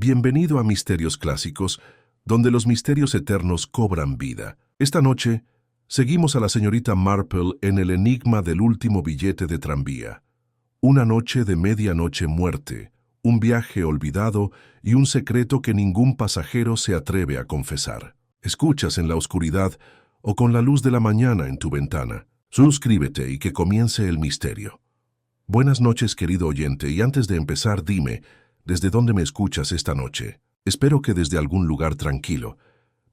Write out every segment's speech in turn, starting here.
Bienvenido a Misterios Clásicos, donde los misterios eternos cobran vida. Esta noche, seguimos a la señorita Marple en el enigma del último billete de tranvía. Una noche de medianoche muerte, un viaje olvidado y un secreto que ningún pasajero se atreve a confesar. Escuchas en la oscuridad o con la luz de la mañana en tu ventana. Suscríbete y que comience el misterio. Buenas noches, querido oyente, y antes de empezar, dime, ¿desde dónde me escuchas esta noche? Espero que desde algún lugar tranquilo,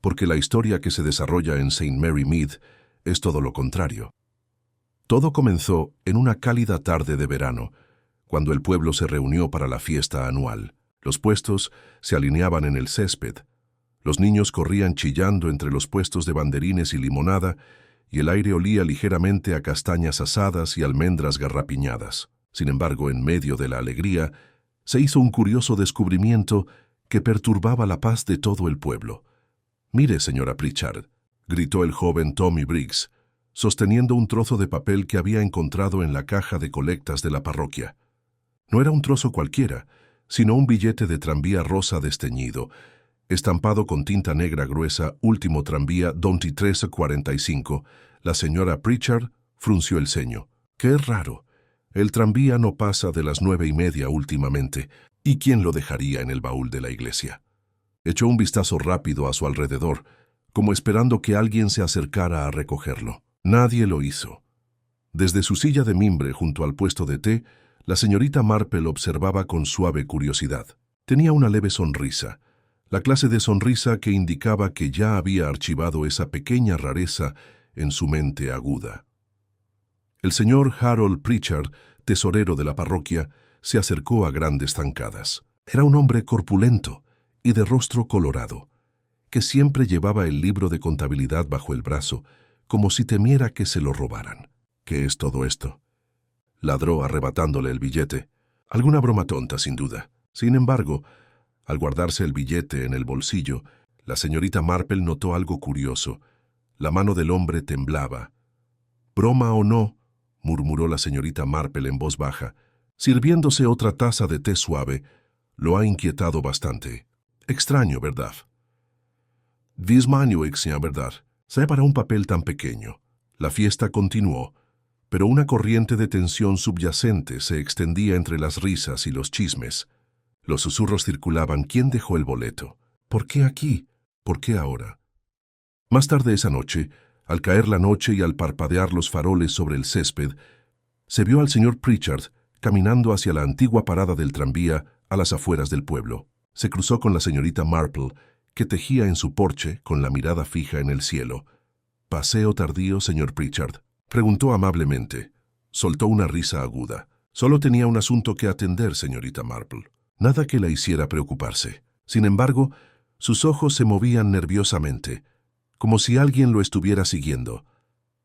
porque la historia que se desarrolla en St. Mary Mead es todo lo contrario. Todo comenzó en una cálida tarde de verano, cuando el pueblo se reunió para la fiesta anual. Los puestos se alineaban en el césped. Los niños corrían chillando entre los puestos de banderines y limonada, y el aire olía ligeramente a castañas asadas y almendras garrapiñadas. Sin embargo, en medio de la alegría, se hizo un curioso descubrimiento que perturbaba la paz de todo el pueblo. «Mire, señora Pritchard», gritó el joven Tommy Briggs, sosteniendo un trozo de papel que había encontrado en la caja de colectas de la parroquia. No era un trozo cualquiera, sino un billete de tranvía rosa desteñido, estampado con tinta negra gruesa, último tranvía 23:45. La señora Pritchard frunció el ceño. ¡Qué raro! El tranvía no pasa de las 9:30 últimamente. ¿Y quién lo dejaría en el baúl de la iglesia? Echó un vistazo rápido a su alrededor, como esperando que alguien se acercara a recogerlo. Nadie lo hizo. Desde su silla de mimbre junto al puesto de té, la señorita Marple observaba con suave curiosidad. Tenía una leve sonrisa, la clase de sonrisa que indicaba que ya había archivado esa pequeña rareza en su mente aguda. El señor Harold Pritchard, tesorero de la parroquia, se acercó a grandes zancadas. Era un hombre corpulento y de rostro colorado, que siempre llevaba el libro de contabilidad bajo el brazo, como si temiera que se lo robaran. «¿Qué es todo esto?», ladró arrebatándole el billete. Alguna broma tonta, sin duda. Sin embargo, al guardarse el billete en el bolsillo, la señorita Marple notó algo curioso. La mano del hombre temblaba. «¿Broma o no?», murmuró la señorita Marple en voz baja, sirviéndose otra taza de té suave. «Lo ha inquietado bastante. Extraño, ¿verdad?» «Vismaño, ¿verdad? Sea para un papel tan pequeño». La fiesta continuó, pero una corriente de tensión subyacente se extendía entre las risas y los chismes. Los susurros circulaban. ¿Quién dejó el boleto? ¿Por qué aquí? ¿Por qué ahora? Más tarde esa noche, al caer la noche y al parpadear los faroles sobre el césped, se vio al señor Pritchard caminando hacia la antigua parada del tranvía a las afueras del pueblo. Se cruzó con la señorita Marple, que tejía en su porche con la mirada fija en el cielo. «¿Paseo tardío, señor Pritchard?», preguntó amablemente. Soltó una risa aguda. «Solo tenía un asunto que atender, señorita Marple». Nada que la hiciera preocuparse. Sin embargo, sus ojos se movían nerviosamente, como si alguien lo estuviera siguiendo.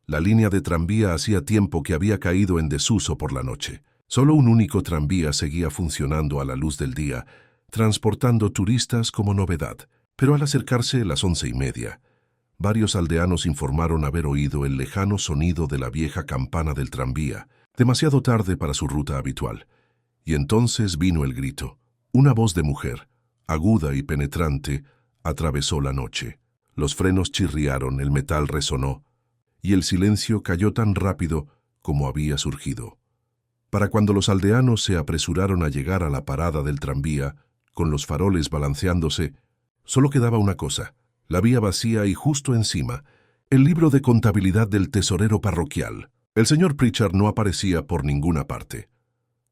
La línea de tranvía hacía tiempo que había caído en desuso por la noche. Solo un único tranvía seguía funcionando a la luz del día, transportando turistas como novedad. Pero al acercarse las 11:30, varios aldeanos informaron haber oído el lejano sonido de la vieja campana del tranvía, demasiado tarde para su ruta habitual. Y entonces vino el grito. Una voz de mujer, aguda y penetrante, atravesó la noche. Los frenos chirriaron, el metal resonó, y el silencio cayó tan rápido como había surgido. Para cuando los aldeanos se apresuraron a llegar a la parada del tranvía, con los faroles balanceándose, solo quedaba una cosa: la vía vacía y justo encima, el libro de contabilidad del tesorero parroquial. El señor Pritchard no aparecía por ninguna parte.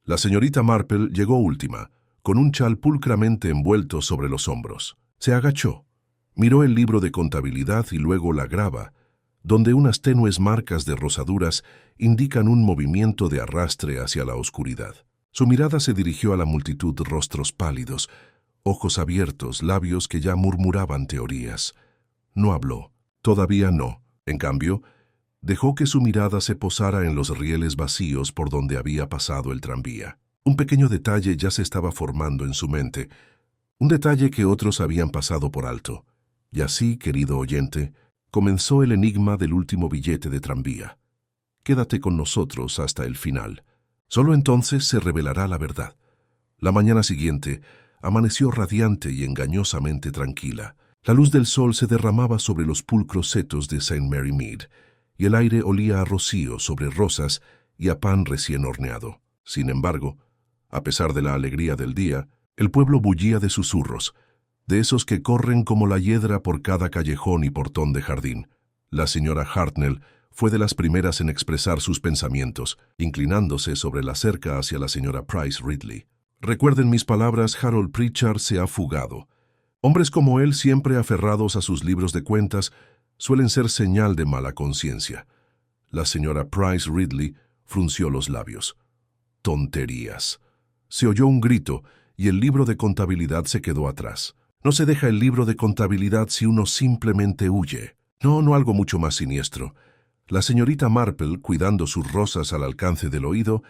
La señorita Marple llegó última, con un chal pulcramente envuelto sobre los hombros. Se agachó, miró el libro de contabilidad y luego la grava, donde unas tenues marcas de rosaduras indican un movimiento de arrastre hacia la oscuridad. Su mirada se dirigió a la multitud, rostros pálidos, ojos abiertos, labios que ya murmuraban teorías. No habló, todavía no. En cambio, dejó que su mirada se posara en los rieles vacíos por donde había pasado el tranvía. Un pequeño detalle ya se estaba formando en su mente, un detalle que otros habían pasado por alto. Y así, querido oyente, comenzó el enigma del último billete de tranvía. Quédate con nosotros hasta el final. Solo entonces se revelará la verdad. La mañana siguiente, amaneció radiante y engañosamente tranquila. La luz del sol se derramaba sobre los pulcros setos de St. Mary Mead, y el aire olía a rocío sobre rosas y a pan recién horneado. Sin embargo, a pesar de la alegría del día, el pueblo bullía de susurros, de esos que corren como la hiedra por cada callejón y portón de jardín. La señora Hartnell fue de las primeras en expresar sus pensamientos, inclinándose sobre la cerca hacia la señora Price Ridley. Recuerden mis palabras, Harold Pritchard se ha fugado. Hombres como él, siempre aferrados a sus libros de cuentas, suelen ser señal de mala conciencia. La señora Price Ridley frunció los labios. Tonterías. Se oyó un grito y el libro de contabilidad se quedó atrás. No se deja el libro de contabilidad si uno simplemente huye. No algo mucho más siniestro. La señorita Marple, cuidando sus rosas al alcance del oído,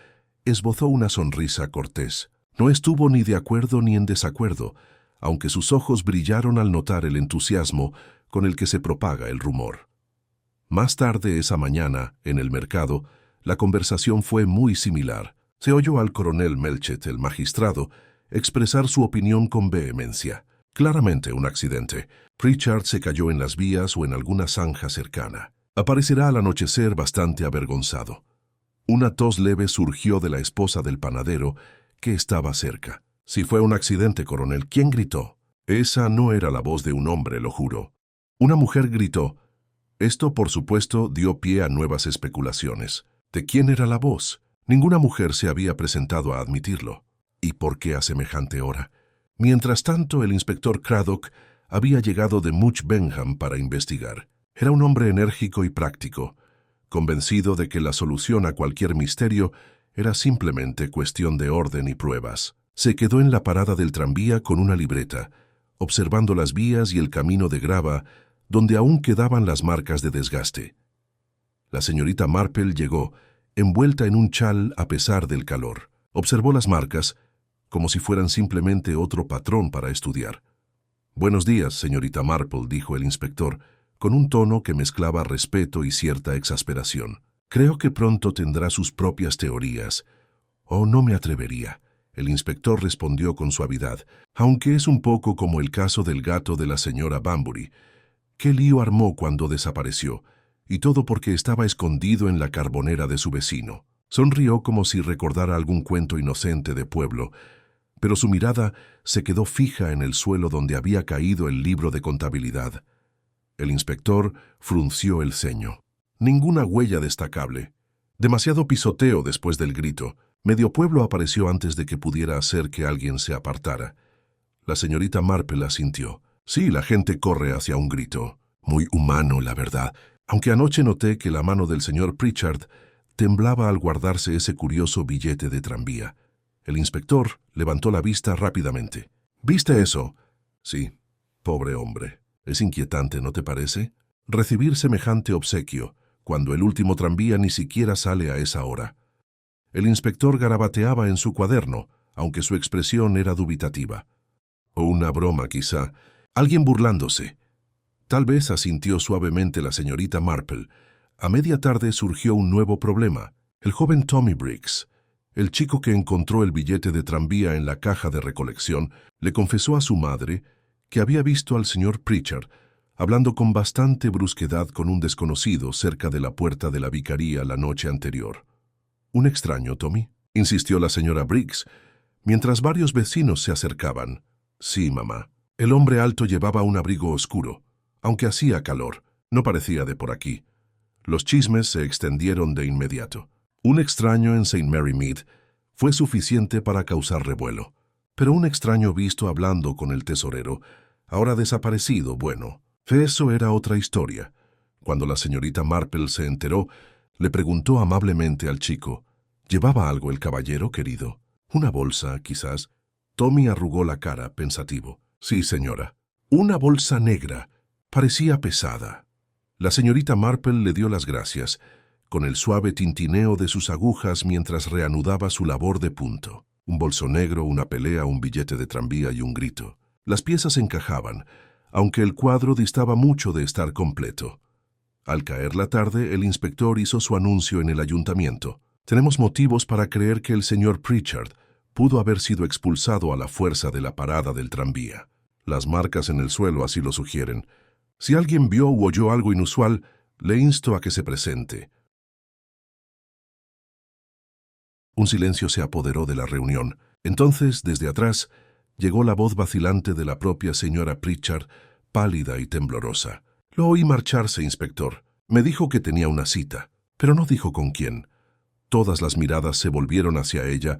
esbozó una sonrisa cortés. No estuvo ni de acuerdo ni en desacuerdo, aunque sus ojos brillaron al notar el entusiasmo con el que se propaga el rumor. Más tarde esa mañana, en el mercado, la conversación fue muy similar. Se oyó al coronel Melchett, el magistrado, expresar su opinión con vehemencia. Claramente un accidente. Pritchard se cayó en las vías o en alguna zanja cercana. Aparecerá al anochecer bastante avergonzado. Una tos leve surgió de la esposa del panadero, que estaba cerca. Si fue un accidente, coronel, ¿quién gritó? Esa no era la voz de un hombre, lo juro. Una mujer gritó. Esto, por supuesto, dio pie a nuevas especulaciones. ¿De quién era la voz? Ninguna mujer se había presentado a admitirlo. ¿Y por qué a semejante hora? Mientras tanto, el inspector Craddock había llegado de Much Benham para investigar. Era un hombre enérgico y práctico, convencido de que la solución a cualquier misterio era simplemente cuestión de orden y pruebas. Se quedó en la parada del tranvía con una libreta, observando las vías y el camino de grava, donde aún quedaban las marcas de desgaste. La señorita Marple llegó, envuelta en un chal a pesar del calor. Observó las marcas, como si fueran simplemente otro patrón para estudiar. «Buenos días, señorita Marple», dijo el inspector, con un tono que mezclaba respeto y cierta exasperación. «Creo que pronto tendrá sus propias teorías». «Oh, no me atrevería», el inspector respondió con suavidad, «aunque es un poco como el caso del gato de la señora Banbury. ¿Qué lío armó cuando desapareció? Y todo porque estaba escondido en la carbonera de su vecino». Sonrió como si recordara algún cuento inocente de pueblo, pero su mirada se quedó fija en el suelo donde había caído el libro de contabilidad. El inspector frunció el ceño. Ninguna huella destacable. Demasiado pisoteo después del grito. Medio pueblo apareció antes de que pudiera hacer que alguien se apartara. La señorita Marple asintió. Sí, la gente corre hacia un grito. Muy humano, la verdad. Aunque anoche noté que la mano del señor Pritchard temblaba al guardarse ese curioso billete de tranvía. El inspector levantó la vista rápidamente. ¿Viste eso? Sí, pobre hombre. Es inquietante, ¿no te parece? Recibir semejante obsequio, cuando el último tranvía ni siquiera sale a esa hora. El inspector garabateaba en su cuaderno, aunque su expresión era dubitativa. O una broma, quizá. Alguien burlándose. Tal vez, asintió suavemente la señorita Marple. A media tarde surgió un nuevo problema. El joven Tommy Briggs, el chico que encontró el billete de tranvía en la caja de recolección, le confesó a su madre que había visto al señor Pritchard hablando con bastante brusquedad con un desconocido cerca de la puerta de la vicaría la noche anterior. «¿Un extraño, Tommy?», insistió la señora Briggs, mientras varios vecinos se acercaban. «Sí, mamá. El hombre alto llevaba un abrigo oscuro, aunque hacía calor. No parecía de por aquí». Los chismes se extendieron de inmediato. Un extraño en St. Mary Mead fue suficiente para causar revuelo, pero un extraño visto hablando con el tesorero, ahora desaparecido, bueno, eso era otra historia. Cuando la señorita Marple se enteró, le preguntó amablemente al chico, ¿llevaba algo el caballero, querido? ¿Una bolsa, quizás? Tommy arrugó la cara, pensativo. Sí, señora. Una bolsa negra. Parecía pesada. La señorita Marple le dio las gracias, con el suave tintineo de sus agujas mientras reanudaba su labor de punto. Un bolso negro, una pelea, un billete de tranvía y un grito. Las piezas encajaban, aunque el cuadro distaba mucho de estar completo. Al caer la tarde, el inspector hizo su anuncio en el ayuntamiento. «Tenemos motivos para creer que el señor Pritchard pudo haber sido expulsado a la fuerza de la parada del tranvía. Las marcas en el suelo así lo sugieren. Si alguien vio u oyó algo inusual, le insto a que se presente. Un silencio se apoderó de la reunión. Entonces, desde atrás, llegó la voz vacilante de la propia señora Pritchard, pálida y temblorosa. Lo oí marcharse, inspector. Me dijo que tenía una cita, pero no dijo con quién. Todas las miradas se volvieron hacia ella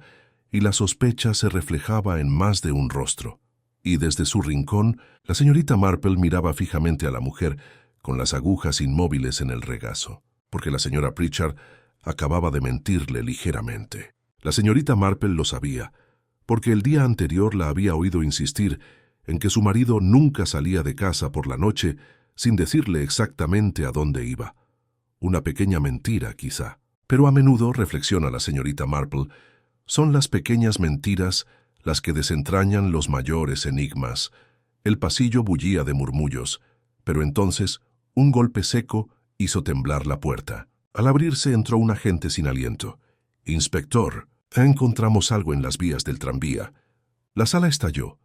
y la sospecha se reflejaba en más de un rostro. Y desde su rincón, la señorita Marple miraba fijamente a la mujer con las agujas inmóviles en el regazo, porque la señora Pritchard acababa de mentirle ligeramente. La señorita Marple lo sabía, porque el día anterior la había oído insistir en que su marido nunca salía de casa por la noche sin decirle exactamente a dónde iba. Una pequeña mentira, quizá. Pero a menudo, reflexiona la señorita Marple, son las pequeñas mentiras las que desentrañan los mayores enigmas. El pasillo bullía de murmullos, pero entonces un golpe seco hizo temblar la puerta. Al abrirse entró un agente sin aliento. «Inspector, encontramos algo en las vías del tranvía». La sala estalló.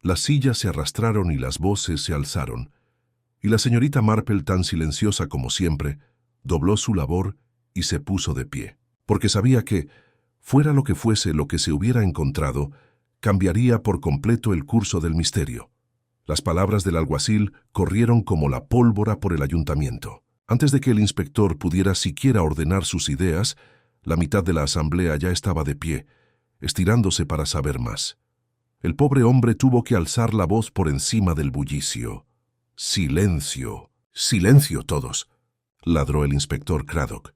Las sillas se arrastraron y las voces se alzaron. Y la señorita Marple, tan silenciosa como siempre, dobló su labor y se puso de pie, porque sabía que, fuera lo que fuese lo que se hubiera encontrado, cambiaría por completo el curso del misterio. Las palabras del alguacil corrieron como la pólvora por el ayuntamiento. Antes de que el inspector pudiera siquiera ordenar sus ideas, la mitad de la asamblea ya estaba de pie, estirándose para saber más. El pobre hombre tuvo que alzar la voz por encima del bullicio. «¡Silencio! ¡Silencio todos!», ladró el inspector Craddock.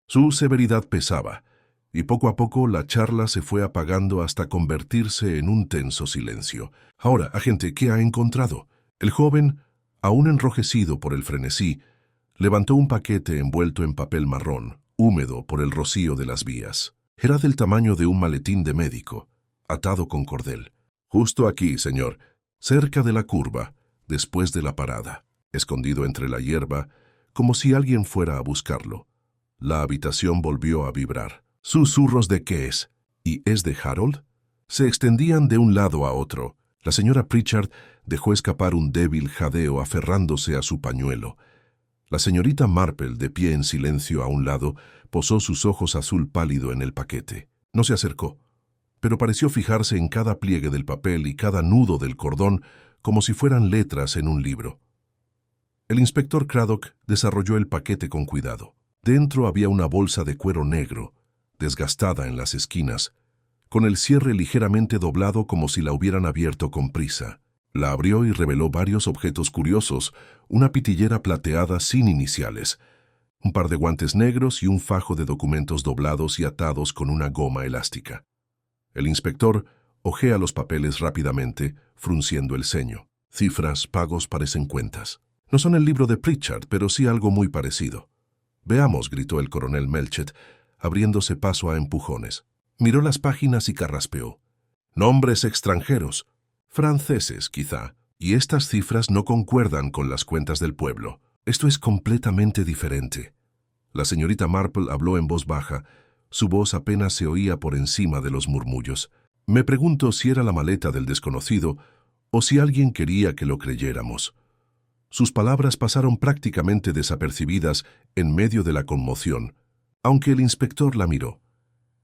Su severidad pesaba, y poco a poco la charla se fue apagando hasta convertirse en un tenso silencio. «Ahora, agente, ¿qué ha encontrado?». El joven, aún enrojecido por el frenesí, levantó un paquete envuelto en papel marrón, húmedo por el rocío de las vías. Era del tamaño de un maletín de médico, atado con cordel. «Justo aquí, señor, cerca de la curva, después de la parada», escondido entre la hierba, como si alguien fuera a buscarlo. La habitación volvió a vibrar. ¿Susurros de qué es? ¿Y es de Harold? Se extendían de un lado a otro. La señora Pritchard dejó escapar un débil jadeo aferrándose a su pañuelo. La señorita Marple, de pie en silencio a un lado, posó sus ojos azul pálido en el paquete. No se acercó, pero pareció fijarse en cada pliegue del papel y cada nudo del cordón como si fueran letras en un libro. El inspector Craddock desarrolló el paquete con cuidado. Dentro había una bolsa de cuero negro, desgastada en las esquinas, con el cierre ligeramente doblado como si la hubieran abierto con prisa. La abrió y reveló varios objetos curiosos, una pitillera plateada sin iniciales, un par de guantes negros y un fajo de documentos doblados y atados con una goma elástica. El inspector hojea los papeles rápidamente, frunciendo el ceño. Cifras, pagos, parecen cuentas. No son el libro de Pritchard, pero sí algo muy parecido. «Veamos», gritó el coronel Melchett, abriéndose paso a empujones. Miró las páginas y carraspeó. «Nombres extranjeros. Franceses, quizá. Y estas cifras no concuerdan con las cuentas del pueblo. Esto es completamente diferente». La señorita Marple habló en voz baja. Su voz apenas se oía por encima de los murmullos. «Me pregunto si era la maleta del desconocido o si alguien quería que lo creyéramos». Sus palabras pasaron prácticamente desapercibidas en medio de la conmoción, aunque el inspector la miró.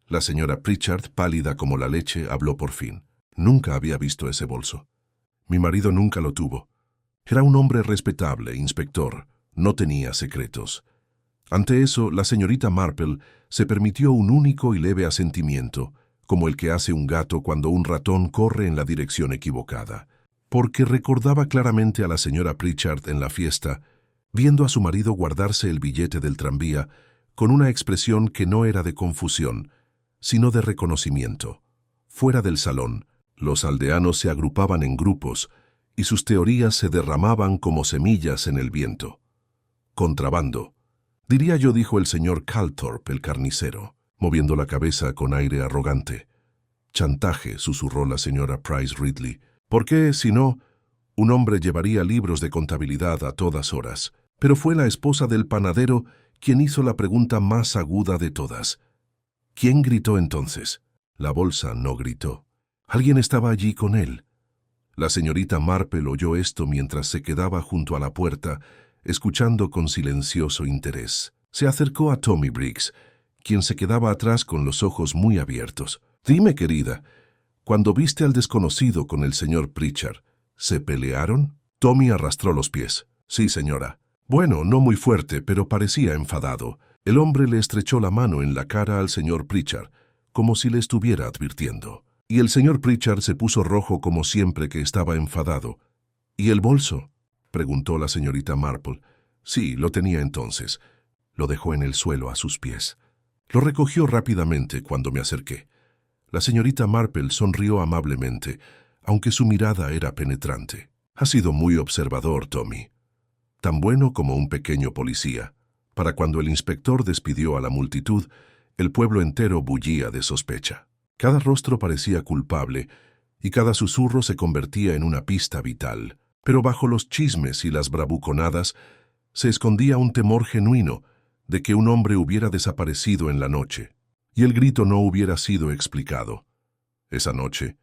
La señora Pritchard, pálida como la leche, habló por fin. «Nunca había visto ese bolso. Mi marido nunca lo tuvo. Era un hombre respetable, inspector. No tenía secretos». Ante eso, la señorita Marple se permitió un único y leve asentimiento, como el que hace un gato cuando un ratón corre en la dirección equivocada, porque recordaba claramente a la señora Pritchard en la fiesta, viendo a su marido guardarse el billete del tranvía con una expresión que no era de confusión, sino de reconocimiento. Fuera del salón, los aldeanos se agrupaban en grupos y sus teorías se derramaban como semillas en el viento. «Contrabando, diría yo», dijo el señor Calthorpe, el carnicero, moviendo la cabeza con aire arrogante. «Chantaje», susurró la señora Price Ridley. «¿Por qué, si no, un hombre llevaría libros de contabilidad a todas horas?» Pero fue la esposa del panadero quien hizo la pregunta más aguda de todas. «¿Quién gritó entonces?». La bolsa no gritó. Alguien estaba allí con él. La señorita Marple oyó esto mientras se quedaba junto a la puerta, escuchando con silencioso interés. Se acercó a Tommy Briggs, quien se quedaba atrás con los ojos muy abiertos. «Dime, querida, cuando viste al desconocido con el señor Pritchard, ¿se pelearon?» Tommy arrastró los pies. «Sí, señora». «Bueno, no muy fuerte, pero parecía enfadado». El hombre le estrechó la mano en la cara al señor Pritchard, como si le estuviera advirtiendo. Y el señor Pritchard se puso rojo como siempre que estaba enfadado. «¿Y el bolso?», preguntó la señorita Marple. «Sí, lo tenía entonces». Lo dejó en el suelo a sus pies. Lo recogió rápidamente cuando me acerqué. La señorita Marple sonrió amablemente, aunque su mirada era penetrante. «Ha sido muy observador, Tommy. Tan bueno como un pequeño policía». Para cuando el inspector despidió a la multitud, el pueblo entero bullía de sospecha. Cada rostro parecía culpable y cada susurro se convertía en una pista vital. Pero bajo los chismes y las bravuconadas se escondía un temor genuino de que un hombre hubiera desaparecido en la noche y el grito no hubiera sido explicado. Esa noche,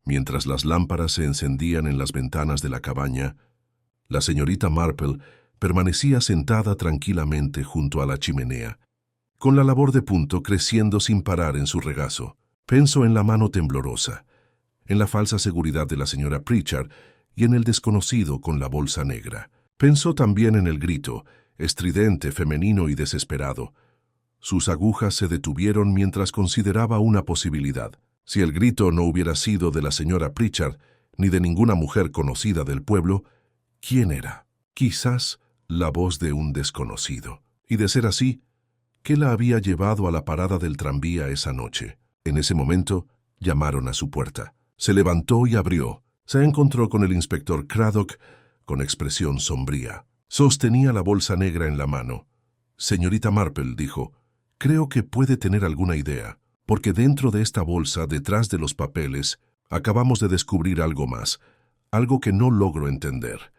mientras las lámparas se encendían en las ventanas de la cabaña, la señorita Marple permanecía sentada tranquilamente junto a la chimenea, con la labor de punto creciendo sin parar en su regazo. Pensó en la mano temblorosa, en la falsa seguridad de la señora Pritchard y en el desconocido con la bolsa negra. Pensó también en el grito, estridente, femenino y desesperado. Sus agujas se detuvieron mientras consideraba una posibilidad. Si el grito no hubiera sido de la señora Pritchard ni de ninguna mujer conocida del pueblo, ¿quién era? Quizás la voz de un desconocido. Y de ser así, ¿qué la había llevado a la parada del tranvía esa noche? En ese momento, llamaron a su puerta. Se levantó y abrió. Se encontró con el inspector Craddock con expresión sombría. Sostenía la bolsa negra en la mano. «Señorita Marple», dijo, «creo que puede tener alguna idea, porque dentro de esta bolsa, detrás de los papeles, acabamos de descubrir algo más, algo que no logro entender».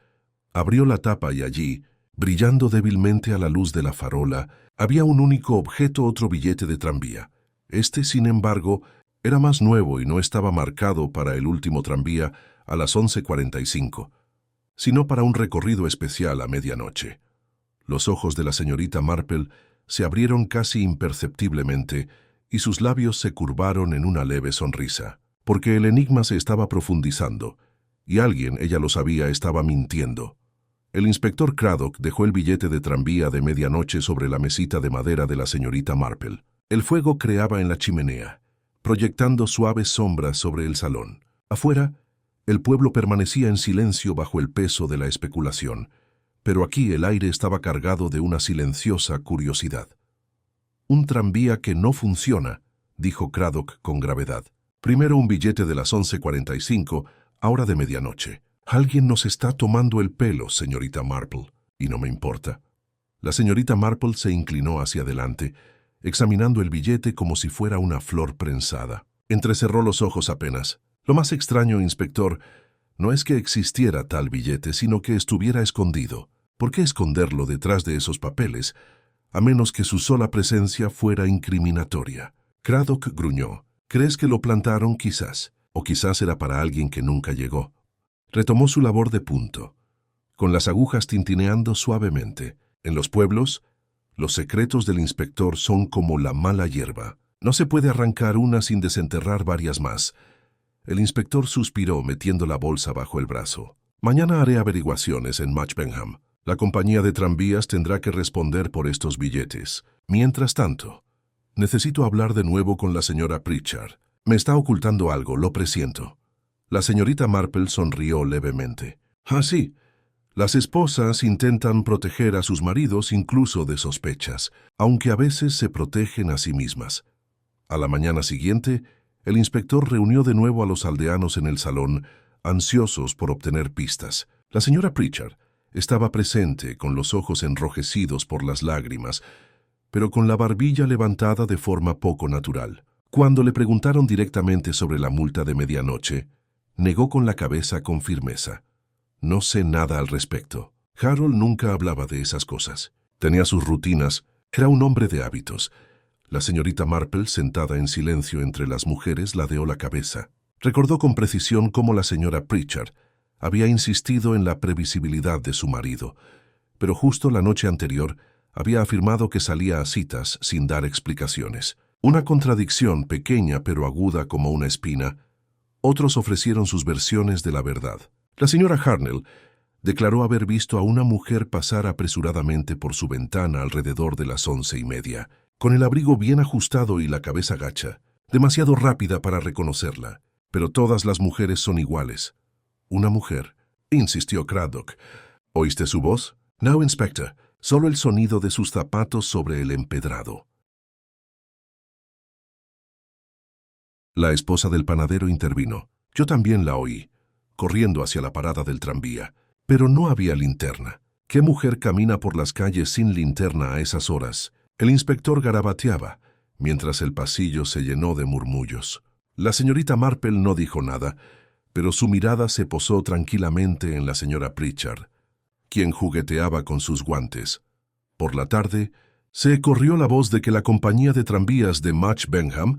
Abrió la tapa y allí, brillando débilmente a la luz de la farola, había un único objeto, otro billete de tranvía. Este, sin embargo, era más nuevo y no estaba marcado para el último tranvía a las 11:45, sino para un recorrido especial a medianoche. Los ojos de la señorita Marple se abrieron casi imperceptiblemente y sus labios se curvaron en una leve sonrisa, porque el enigma se estaba profundizando, y alguien, ella lo sabía, estaba mintiendo. El inspector Craddock dejó el billete de tranvía de medianoche sobre la mesita de madera de la señorita Marple. El fuego creaba en la chimenea, proyectando suaves sombras sobre el salón. Afuera, el pueblo permanecía en silencio bajo el peso de la especulación, pero aquí el aire estaba cargado de una silenciosa curiosidad. «Un tranvía que no funciona», dijo Craddock con gravedad. «Primero un billete de las 11:45, ahora de medianoche. Alguien nos está tomando el pelo, señorita Marple, y no me importa». La señorita Marple se inclinó hacia adelante, examinando el billete como si fuera una flor prensada. Entrecerró los ojos apenas. «Lo más extraño, inspector, no es que existiera tal billete, sino que estuviera escondido. ¿Por qué esconderlo detrás de esos papeles, a menos que su sola presencia fuera incriminatoria?» Craddock gruñó. «¿Crees que lo plantaron quizás? O quizás era para alguien que nunca llegó». Retomó su labor de punto, con las agujas tintineando suavemente. En los pueblos, los secretos del inspector son como la mala hierba. No se puede arrancar una sin desenterrar varias más. El inspector suspiró metiendo la bolsa bajo el brazo. «Mañana haré averiguaciones en Matchbenham. La compañía de tranvías tendrá que responder por estos billetes. Mientras tanto, necesito hablar de nuevo con la señora Pritchard. Me está ocultando algo, lo presiento». La señorita Marple sonrió levemente. «Ah, sí. Las esposas intentan proteger a sus maridos incluso de sospechas, aunque a veces se protegen a sí mismas». A la mañana siguiente, el inspector reunió de nuevo a los aldeanos en el salón, ansiosos por obtener pistas. La señora Pritchard estaba presente, con los ojos enrojecidos por las lágrimas, pero con la barbilla levantada de forma poco natural. Cuando le preguntaron directamente sobre la multa de medianoche, negó con la cabeza con firmeza. «No sé nada al respecto». Harold nunca hablaba de esas cosas. Tenía sus rutinas, era un hombre de hábitos. La señorita Marple, sentada en silencio entre las mujeres, ladeó la cabeza. Recordó con precisión cómo la señora Pritchard había insistido en la previsibilidad de su marido, pero justo la noche anterior había afirmado que salía a citas sin dar explicaciones. Una contradicción pequeña pero aguda como una espina. Otros ofrecieron sus versiones de la verdad. La señora Harnell declaró haber visto a una mujer pasar apresuradamente por su ventana alrededor de las 11:30, con el abrigo bien ajustado y la cabeza gacha, demasiado rápida para reconocerla. Pero todas las mujeres son iguales. Una mujer, insistió Craddock. ¿Oíste su voz? No, Inspector, solo el sonido de sus zapatos sobre el empedrado. La esposa del panadero intervino. Yo también la oí, corriendo hacia la parada del tranvía. Pero no había linterna. ¿Qué mujer camina por las calles sin linterna a esas horas? El inspector garabateaba, mientras el pasillo se llenó de murmullos. La señorita Marple no dijo nada, pero su mirada se posó tranquilamente en la señora Pritchard, quien jugueteaba con sus guantes. Por la tarde, se corrió la voz de que la compañía de tranvías de Match Benham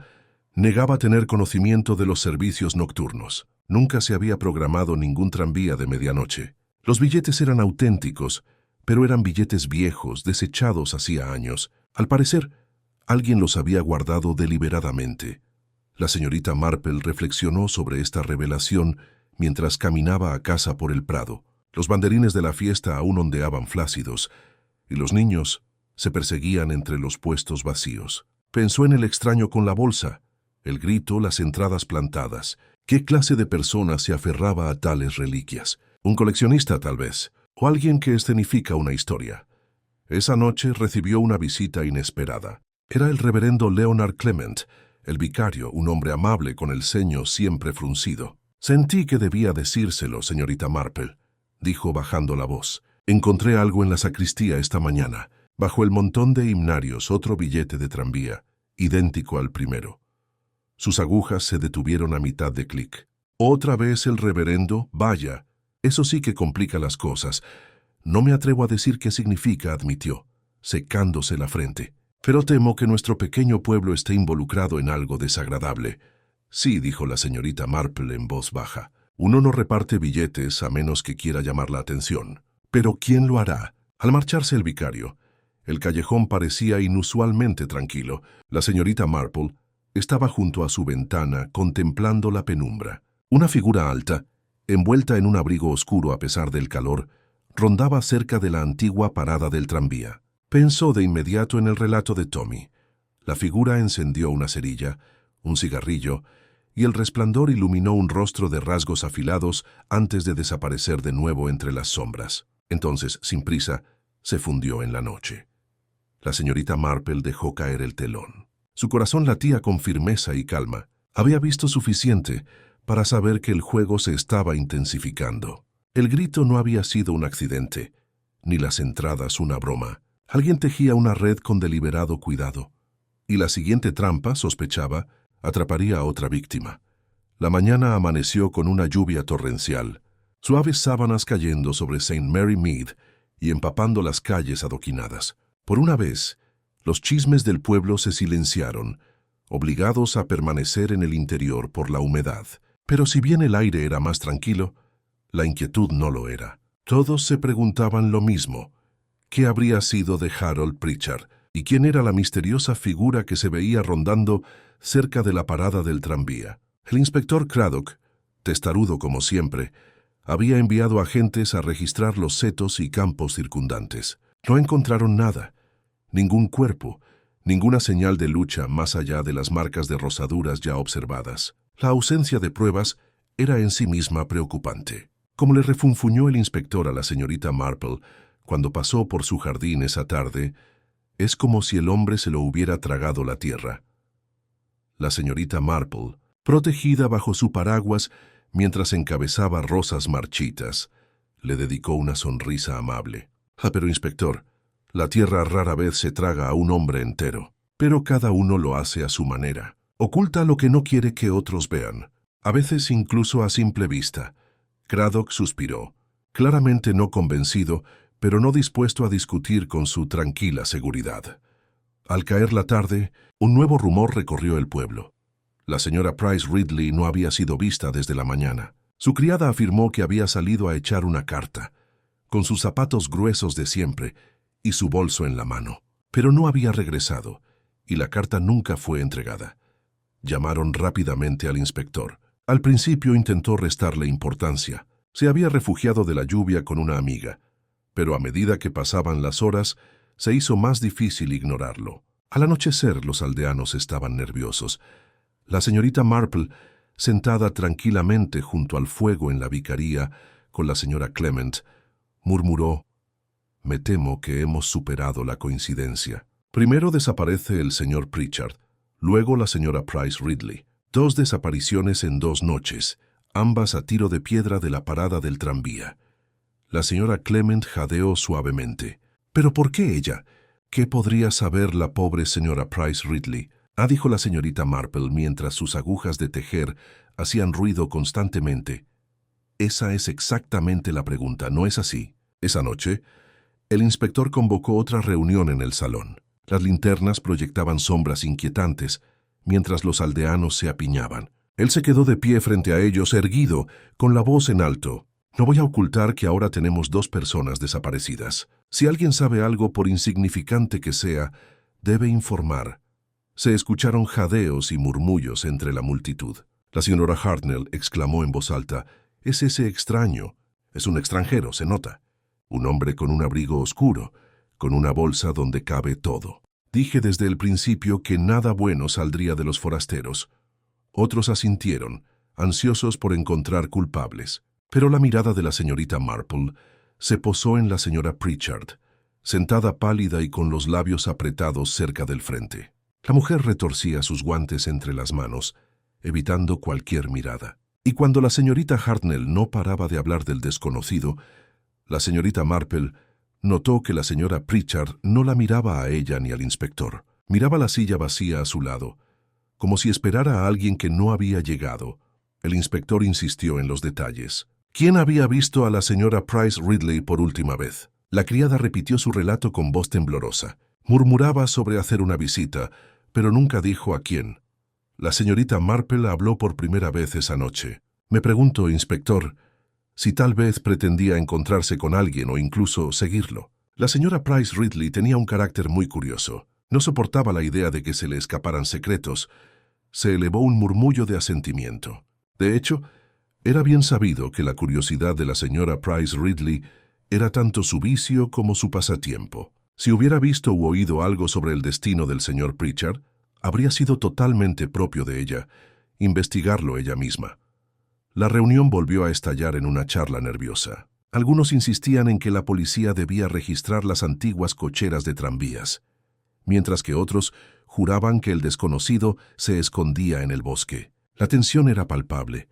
negaba tener conocimiento de los servicios nocturnos. Nunca se había programado ningún tranvía de medianoche. Los billetes eran auténticos, pero eran billetes viejos, desechados hacía años. Al parecer, alguien los había guardado deliberadamente. La señorita Marple reflexionó sobre esta revelación mientras caminaba a casa por el prado. Los banderines de la fiesta aún ondeaban flácidos, y los niños se perseguían entre los puestos vacíos. Pensó en el extraño con la bolsa, el grito, las entradas plantadas. ¿Qué clase de persona se aferraba a tales reliquias? Un coleccionista, tal vez, o alguien que escenifica una historia. Esa noche recibió una visita inesperada. Era el reverendo Leonard Clement, el vicario, un hombre amable con el ceño siempre fruncido. Sentí que debía decírselo, señorita Marple, dijo bajando la voz. Encontré algo en la sacristía esta mañana. Bajo el montón de himnarios, otro billete de tranvía, idéntico al primero. Sus agujas se detuvieron a mitad de clic. ¿Otra vez el reverendo? Vaya, eso sí que complica las cosas. No me atrevo a decir qué significa, admitió, secándose la frente. Pero temo que nuestro pequeño pueblo esté involucrado en algo desagradable. Sí, dijo la señorita Marple en voz baja. Uno no reparte billetes a menos que quiera llamar la atención. ¿Pero quién lo hará? Al marcharse el vicario, el callejón parecía inusualmente tranquilo. La señorita Marple estaba junto a su ventana contemplando la penumbra. Una figura alta, envuelta en un abrigo oscuro a pesar del calor, rondaba cerca de la antigua parada del tranvía. Pensó de inmediato en el relato de Tommy. La figura encendió una cerilla, un cigarrillo, y el resplandor iluminó un rostro de rasgos afilados antes de desaparecer de nuevo entre las sombras. Entonces, sin prisa, se fundió en la noche. La señorita Marple dejó caer el telón. Su corazón latía con firmeza y calma. Había visto suficiente para saber que el juego se estaba intensificando. El grito no había sido un accidente, ni las entradas una broma. Alguien tejía una red con deliberado cuidado, y la siguiente trampa, sospechaba, atraparía a otra víctima. La mañana amaneció con una lluvia torrencial, suaves sábanas cayendo sobre St. Mary Mead y empapando las calles adoquinadas. Por una vez, los chismes del pueblo se silenciaron, obligados a permanecer en el interior por la humedad. Pero si bien el aire era más tranquilo, la inquietud no lo era. Todos se preguntaban lo mismo. ¿Qué habría sido de Harold Pritchard? ¿Y quién era la misteriosa figura que se veía rondando cerca de la parada del tranvía? El inspector Craddock, testarudo como siempre, había enviado agentes a registrar los setos y campos circundantes. No encontraron nada, ningún cuerpo, ninguna señal de lucha más allá de las marcas de rozaduras ya observadas. La ausencia de pruebas era en sí misma preocupante. Como le refunfuñó el inspector a la señorita Marple cuando pasó por su jardín esa tarde, es como si el hombre se lo hubiera tragado la tierra. La señorita Marple, protegida bajo su paraguas mientras encabezaba rosas marchitas, le dedicó una sonrisa amable. Pero inspector, la tierra rara vez se traga a un hombre entero, pero cada uno lo hace a su manera. Oculta lo que no quiere que otros vean, a veces incluso a simple vista. Craddock suspiró, claramente no convencido, pero no dispuesto a discutir con su tranquila seguridad. Al caer la tarde, un nuevo rumor recorrió el pueblo. La señora Price Ridley no había sido vista desde la mañana. Su criada afirmó que había salido a echar una carta, con sus zapatos gruesos de siempre y su bolso en la mano. Pero no había regresado, y la carta nunca fue entregada. Llamaron rápidamente al inspector. Al principio intentó restarle importancia. Se había refugiado de la lluvia con una amiga, pero a medida que pasaban las horas, se hizo más difícil ignorarlo. Al anochecer, los aldeanos estaban nerviosos. La señorita Marple, sentada tranquilamente junto al fuego en la vicaría con la señora Clement, murmuró: «Me temo que hemos superado la coincidencia. Primero desaparece el señor Pritchard, luego la señora Price Ridley. 2 desapariciones en 2 noches, ambas a tiro de piedra de la parada del tranvía». La señora Clement jadeó suavemente. «¿Pero por qué ella? ¿Qué podría saber la pobre señora Price Ridley?», dijo la señorita Marple mientras sus agujas de tejer hacían ruido constantemente. «Esa es exactamente la pregunta, ¿no es así?». Esa noche, el inspector convocó otra reunión en el salón. Las linternas proyectaban sombras inquietantes, mientras los aldeanos se apiñaban. Él se quedó de pie frente a ellos, erguido, con la voz en alto. «No voy a ocultar que ahora tenemos 2 personas desaparecidas. Si alguien sabe algo, por insignificante que sea, debe informar». Se escucharon jadeos y murmullos entre la multitud. La señora Hartnell exclamó en voz alta: «Es ese extraño. Es un extranjero, se nota. Un hombre con un abrigo oscuro, con una bolsa donde cabe todo. Dije desde el principio que nada bueno saldría de los forasteros». Otros asintieron, ansiosos por encontrar culpables. Pero la mirada de la señorita Marple se posó en la señora Pritchard, sentada pálida y con los labios apretados cerca del frente. La mujer retorcía sus guantes entre las manos, evitando cualquier mirada. Y cuando la señorita Hartnell no paraba de hablar del desconocido, la señorita Marple notó que la señora Pritchard no la miraba a ella ni al inspector. Miraba la silla vacía a su lado, como si esperara a alguien que no había llegado. El inspector insistió en los detalles. ¿Quién había visto a la señora Price Ridley por última vez? La criada repitió su relato con voz temblorosa. Murmuraba sobre hacer una visita, pero nunca dijo a quién. La señorita Marple habló por primera vez esa noche. «Me pregunto, inspector, si tal vez pretendía encontrarse con alguien o incluso seguirlo». La señora Price Ridley tenía un carácter muy curioso. No soportaba la idea de que se le escaparan secretos. Se elevó un murmullo de asentimiento. De hecho, era bien sabido que la curiosidad de la señora Price Ridley era tanto su vicio como su pasatiempo. Si hubiera visto u oído algo sobre el destino del señor Pritchard, habría sido totalmente propio de ella investigarlo ella misma. La reunión volvió a estallar en una charla nerviosa. Algunos insistían en que la policía debía registrar las antiguas cocheras de tranvías, mientras que otros juraban que el desconocido se escondía en el bosque. La tensión era palpable.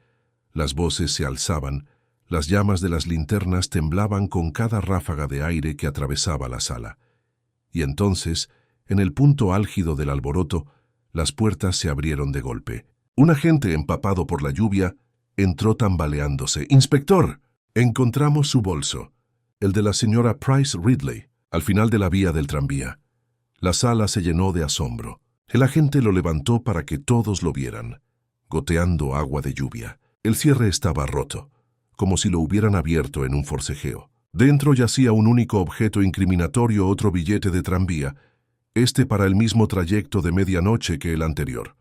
Las voces se alzaban, las llamas de las linternas temblaban con cada ráfaga de aire que atravesaba la sala. Y entonces, en el punto álgido del alboroto, las puertas se abrieron de golpe. Un agente empapado por la lluvia entró tambaleándose. «Inspector, encontramos su bolso, el de la señora Price Ridley, al final de la vía del tranvía». La sala se llenó de asombro. El agente lo levantó para que todos lo vieran, goteando agua de lluvia. El cierre estaba roto, como si lo hubieran abierto en un forcejeo. Dentro yacía un único objeto incriminatorio, otro billete de tranvía, este para el mismo trayecto de medianoche que el anterior.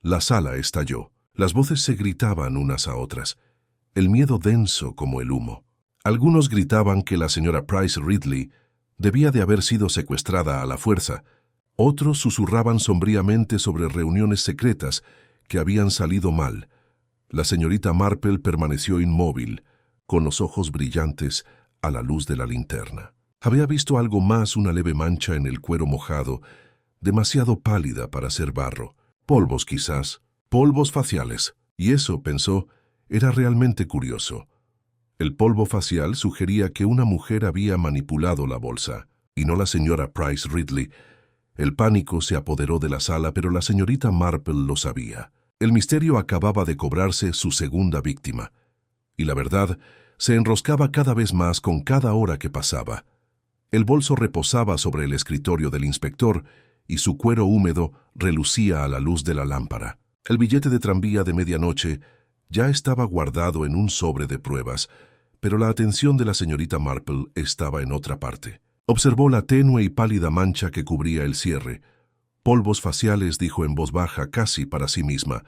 La sala estalló. Las voces se gritaban unas a otras, el miedo denso como el humo. Algunos gritaban que la señora Price Ridley debía de haber sido secuestrada a la fuerza. Otros susurraban sombríamente sobre reuniones secretas que habían salido mal. La señorita Marple permaneció inmóvil, con los ojos brillantes a la luz de la linterna. Había visto algo más, una leve mancha en el cuero mojado, demasiado pálida para ser barro. Polvos quizás, polvos faciales. Y eso, pensó, era realmente curioso. El polvo facial sugería que una mujer había manipulado la bolsa, y no la señora Price Ridley. El pánico se apoderó de la sala, pero la señorita Marple lo sabía. El misterio acababa de cobrarse su segunda víctima, y la verdad se enroscaba cada vez más con cada hora que pasaba. El bolso reposaba sobre el escritorio del inspector, y su cuero húmedo relucía a la luz de la lámpara. El billete de tranvía de medianoche ya estaba guardado en un sobre de pruebas, pero la atención de la señorita Marple estaba en otra parte. Observó la tenue y pálida mancha que cubría el cierre. Polvos faciales, dijo en voz baja, casi para sí misma.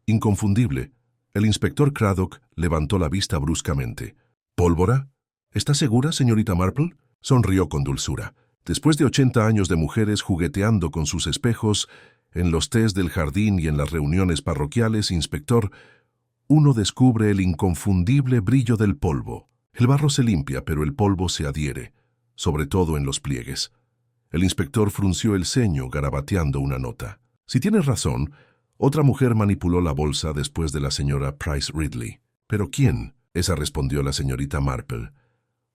Inconfundible. El inspector Craddock levantó la vista bruscamente. ¿Pólvora? ¿Está segura, señorita Marple? Sonrió con dulzura. Después de 80 años de mujeres jugueteando con sus espejos, en los tés del jardín y en las reuniones parroquiales, inspector, uno descubre el inconfundible brillo del polvo. El barro se limpia, pero el polvo se adhiere, sobre todo en los pliegues. El inspector frunció el ceño, garabateando una nota. Si tienes razón, otra mujer manipuló la bolsa después de la señora Price Ridley. ¿Pero quién? Esa respondió la señorita Marple.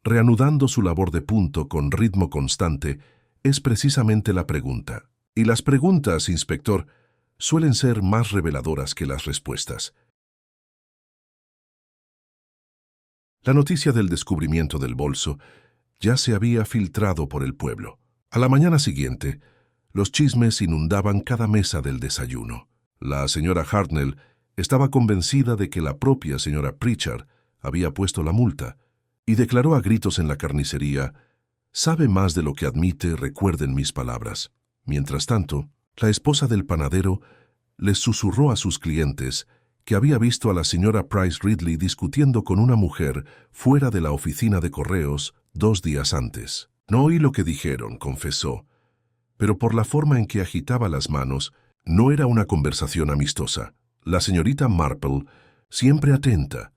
Reanudando su labor de punto con ritmo constante, es precisamente la pregunta. Y las preguntas, inspector, suelen ser más reveladoras que las respuestas. La noticia del descubrimiento del bolso ya se había filtrado por el pueblo. A la mañana siguiente, los chismes inundaban cada mesa del desayuno. La señora Hartnell estaba convencida de que la propia señora Pritchard había puesto la multa y declaró a gritos en la carnicería: «Sabe más de lo que admite, recuerden mis palabras». Mientras tanto, la esposa del panadero les susurró a sus clientes que había visto a la señora Price Ridley discutiendo con una mujer fuera de la oficina de correos 2 días antes. «No oí lo que dijeron», confesó, pero por la forma en que agitaba las manos, no era una conversación amistosa. La señorita Marple, siempre atenta,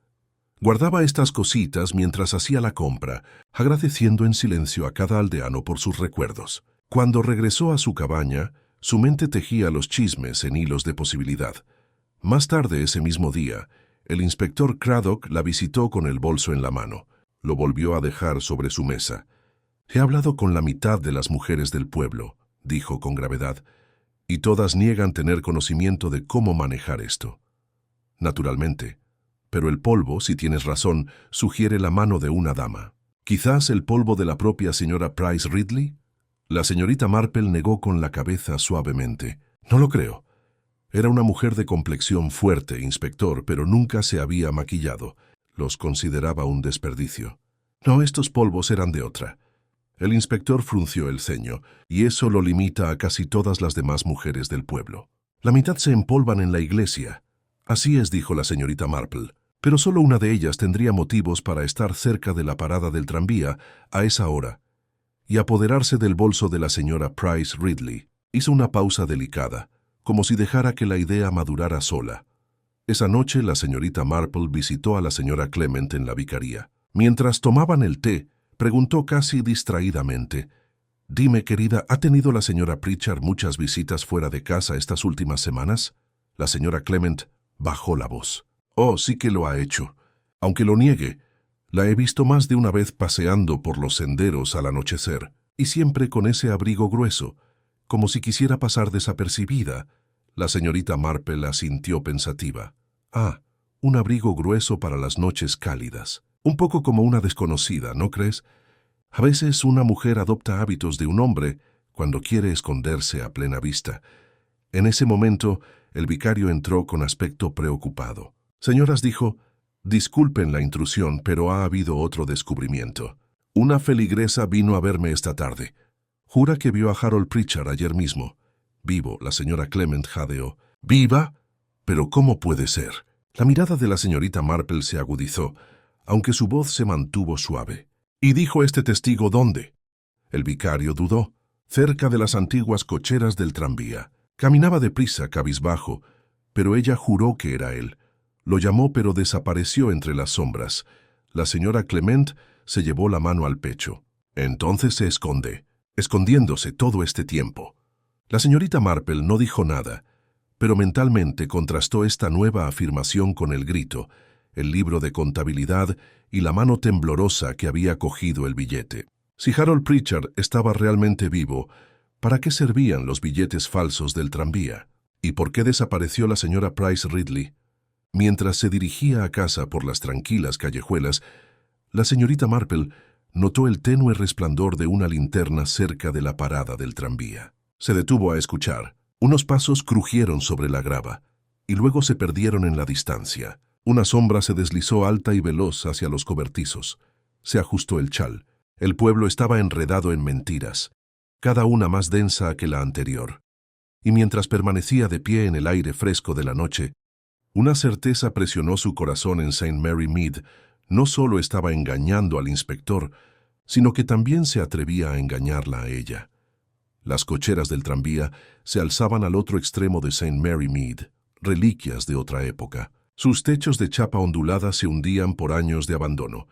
guardaba estas cositas mientras hacía la compra, agradeciendo en silencio a cada aldeano por sus recuerdos. Cuando regresó a su cabaña, su mente tejía los chismes en hilos de posibilidad. Más tarde ese mismo día, el inspector Craddock la visitó con el bolso en la mano. Lo volvió a dejar sobre su mesa. «He hablado con la mitad de las mujeres del pueblo», dijo con gravedad, «y todas niegan tener conocimiento de cómo manejar esto». «Naturalmente. Pero el polvo, si tienes razón, sugiere la mano de una dama. ¿Quizás el polvo de la propia señora Price Ridley?» La señorita Marple negó con la cabeza suavemente. «No lo creo. Era una mujer de complexión fuerte, inspector, pero nunca se había maquillado. Los consideraba un desperdicio». «No, estos polvos eran de otra». El inspector frunció el ceño, y eso lo limita a casi todas las demás mujeres del pueblo. «La mitad se empolvan en la iglesia». «Así es», dijo la señorita Marple, «pero solo una de ellas tendría motivos para estar cerca de la parada del tranvía a esa hora y apoderarse del bolso de la señora Price Ridley». Hizo una pausa delicada, como si dejara que la idea madurara sola. Esa noche la señorita Marple visitó a la señora Clement en la vicaría. Mientras tomaban el té, preguntó casi distraídamente: «Dime, querida, ¿ha tenido la señora Pritchard muchas visitas fuera de casa estas últimas semanas?» La señora Clement bajó la voz. «Oh, sí que lo ha hecho. Aunque lo niegue, la he visto más de una vez paseando por los senderos al anochecer, y siempre con ese abrigo grueso, como si quisiera pasar desapercibida». La señorita Marple asintió pensativa. «Ah, un abrigo grueso para las noches cálidas. Un poco como una desconocida, ¿no crees? A veces una mujer adopta hábitos de un hombre cuando quiere esconderse a plena vista». En ese momento, el vicario entró con aspecto preocupado. «Señoras», dijo, «disculpen la intrusión, pero ha habido otro descubrimiento. Una feligresa vino a verme esta tarde. Jura que vio a Harold Pritchard ayer mismo». «Vivo», la señora Clement jadeó. «¿Viva? Pero ¿cómo puede ser?» La mirada de la señorita Marple se agudizó, aunque su voz se mantuvo suave. «¿Y dijo este testigo dónde?» El vicario dudó. «Cerca de las antiguas cocheras del tranvía». Caminaba deprisa, cabizbajo, pero ella juró que era él. Lo llamó, pero desapareció entre las sombras. La señora Clement se llevó la mano al pecho. «Entonces se esconde, escondiéndose todo este tiempo». La señorita Marple no dijo nada, pero mentalmente contrastó esta nueva afirmación con el grito, el libro de contabilidad y la mano temblorosa que había cogido el billete. Si Harold Pritchard estaba realmente vivo, ¿para qué servían los billetes falsos del tranvía? ¿Y por qué desapareció la señora Price Ridley? Mientras se dirigía a casa por las tranquilas callejuelas, la señorita Marple notó el tenue resplandor de una linterna cerca de la parada del tranvía. Se detuvo a escuchar. Unos pasos crujieron sobre la grava y luego se perdieron en la distancia. Una sombra se deslizó alta y veloz hacia los cobertizos. Se ajustó el chal. El pueblo estaba enredado en mentiras, cada una más densa que la anterior. Y mientras permanecía de pie en el aire fresco de la noche, una certeza presionó su corazón en St. Mary Mead. No solo estaba engañando al inspector, sino que también se atrevía a engañarla a ella. Las cocheras del tranvía se alzaban al otro extremo de St. Mary Mead, reliquias de otra época. Sus techos de chapa ondulada se hundían por años de abandono,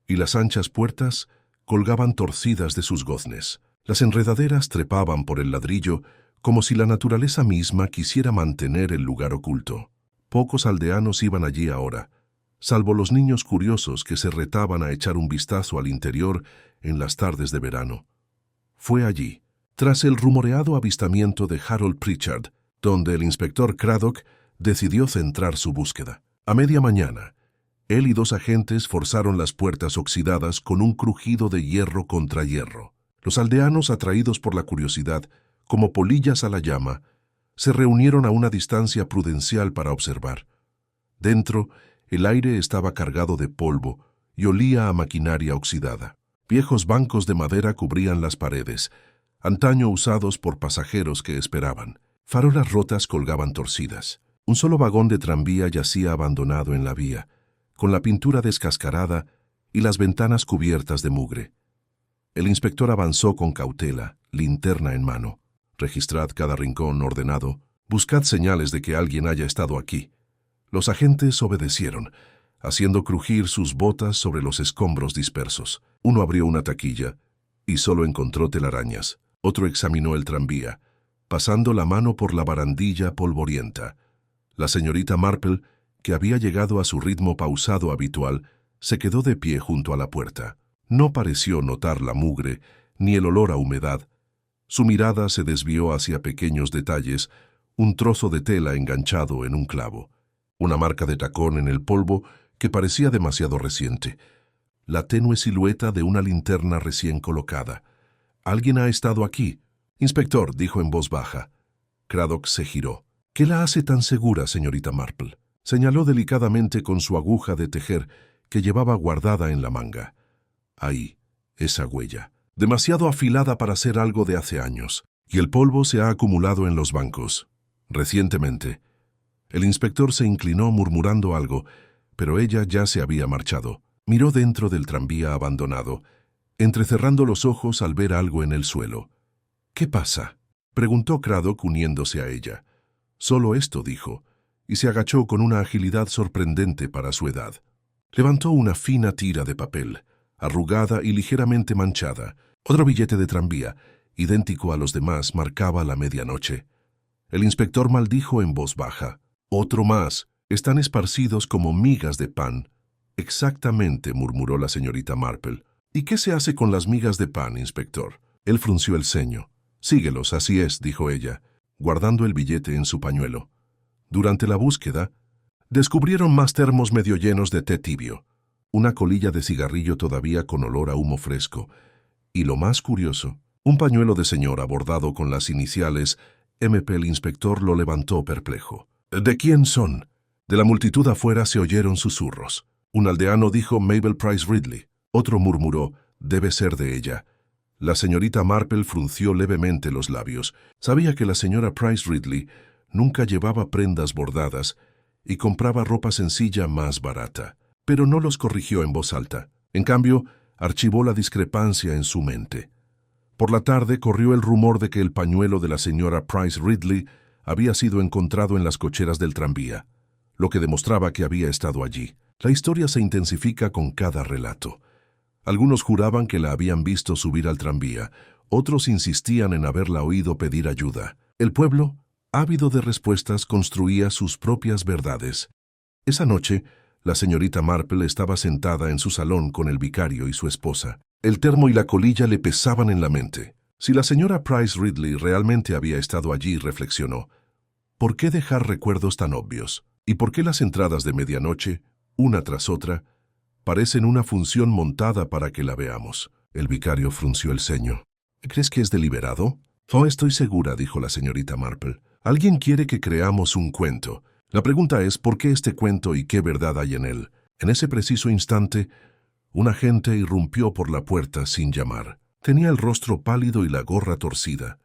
y las anchas puertas colgaban torcidas de sus goznes. Las enredaderas trepaban por el ladrillo como si la naturaleza misma quisiera mantener el lugar oculto. Pocos aldeanos iban allí ahora, salvo los niños curiosos que se retaban a echar un vistazo al interior en las tardes de verano. Fue allí, tras el rumoreado avistamiento de Harold Pritchard, donde el inspector Craddock decidió centrar su búsqueda. A media mañana, él y dos agentes forzaron las puertas oxidadas con un crujido de hierro contra hierro. Los aldeanos, atraídos por la curiosidad, como polillas a la llama, se reunieron a una distancia prudencial para observar. Dentro, el aire estaba cargado de polvo y olía a maquinaria oxidada. Viejos bancos de madera cubrían las paredes, antaño usados por pasajeros que esperaban. Farolas rotas colgaban torcidas. Un solo vagón de tranvía yacía abandonado en la vía, con la pintura descascarada y las ventanas cubiertas de mugre. El inspector avanzó con cautela, linterna en mano. Registrad cada rincón ordenado. Buscad señales de que alguien haya estado aquí. Los agentes obedecieron, haciendo crujir sus botas sobre los escombros dispersos. Uno abrió una taquilla y solo encontró telarañas. Otro examinó el tranvía, pasando la mano por la barandilla polvorienta. La señorita Marple, que había llegado a su ritmo pausado habitual, se quedó de pie junto a la puerta. No pareció notar la mugre ni el olor a humedad. Su mirada se desvió hacia pequeños detalles, un trozo de tela enganchado en un clavo, una marca de tacón en el polvo que parecía demasiado reciente, la tenue silueta de una linterna recién colocada. «Alguien ha estado aquí». «Inspector», dijo en voz baja. Craddock se giró. «¿Qué la hace tan segura, señorita Marple?». Señaló delicadamente con su aguja de tejer que llevaba guardada en la manga. «Ahí, esa huella. Demasiado afilada para ser algo de hace años. Y el polvo se ha acumulado en los bancos. Recientemente». El inspector se inclinó murmurando algo, pero ella ya se había marchado. Miró dentro del tranvía abandonado, entrecerrando los ojos al ver algo en el suelo. «¿Qué pasa?», preguntó Craddock uniéndose a ella. «Solo esto», dijo, y se agachó con una agilidad sorprendente para su edad. Levantó una fina tira de papel, arrugada y ligeramente manchada. Otro billete de tranvía, idéntico a los demás, marcaba la medianoche. El inspector maldijo en voz baja. «Otro más. Están esparcidos como migas de pan». «Exactamente», murmuró la señorita Marple. «¿Y qué se hace con las migas de pan, inspector?». Él frunció el ceño. «Síguelos, así es», dijo ella, guardando el billete en su pañuelo. Durante la búsqueda, descubrieron más termos medio llenos de té tibio, una colilla de cigarrillo todavía con olor a humo fresco, y lo más curioso, un pañuelo de señora bordado con las iniciales MP. El inspector lo levantó perplejo. «¿De quién son?». De la multitud afuera se oyeron susurros. Un aldeano dijo Mabel Price Ridley. Otro murmuró, «Debe ser de ella». La señorita Marple frunció levemente los labios. Sabía que la señora Price Ridley nunca llevaba prendas bordadas y compraba ropa sencilla más barata, pero no los corrigió en voz alta. En cambio, archivó la discrepancia en su mente. Por la tarde corrió el rumor de que el pañuelo de la señora Price Ridley había sido encontrado en las cocheras del tranvía, lo que demostraba que había estado allí. La historia se intensifica con cada relato. Algunos juraban que la habían visto subir al tranvía, otros insistían en haberla oído pedir ayuda. El pueblo, ávido de respuestas, construía sus propias verdades. Esa noche, la señorita Marple estaba sentada en su salón con el vicario y su esposa. El termo y la colilla le pesaban en la mente. Si la señora Price Ridley realmente había estado allí, reflexionó, ¿por qué dejar recuerdos tan obvios? ¿Y por qué las entradas de medianoche, una tras otra, parecen una función montada para que la veamos? El vicario frunció el ceño. «¿Crees que es deliberado?». Oh, estoy segura, dijo la señorita Marple. Alguien quiere que creamos un cuento. La pregunta es, ¿por qué este cuento y qué verdad hay en él? En ese preciso instante, un agente irrumpió por la puerta sin llamar. Tenía el rostro pálido y la gorra torcida.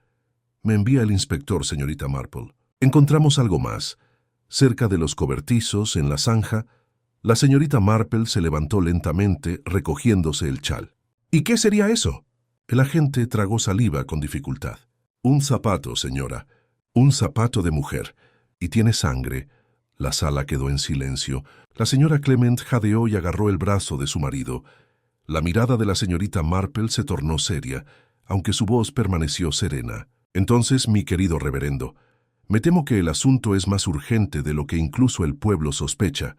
Me envía el inspector, señorita Marple. Encontramos algo más. Cerca de los cobertizos, en la zanja, la señorita Marple se levantó lentamente, recogiéndose el chal. ¿Y qué sería eso? El agente tragó saliva con dificultad. Un zapato, señora. Un zapato de mujer. Y tiene sangre. La sala quedó en silencio. La señora Clement jadeó y agarró el brazo de su marido. La mirada de la señorita Marple se tornó seria, aunque su voz permaneció serena. Entonces, mi querido reverendo, me temo que el asunto es más urgente de lo que incluso el pueblo sospecha.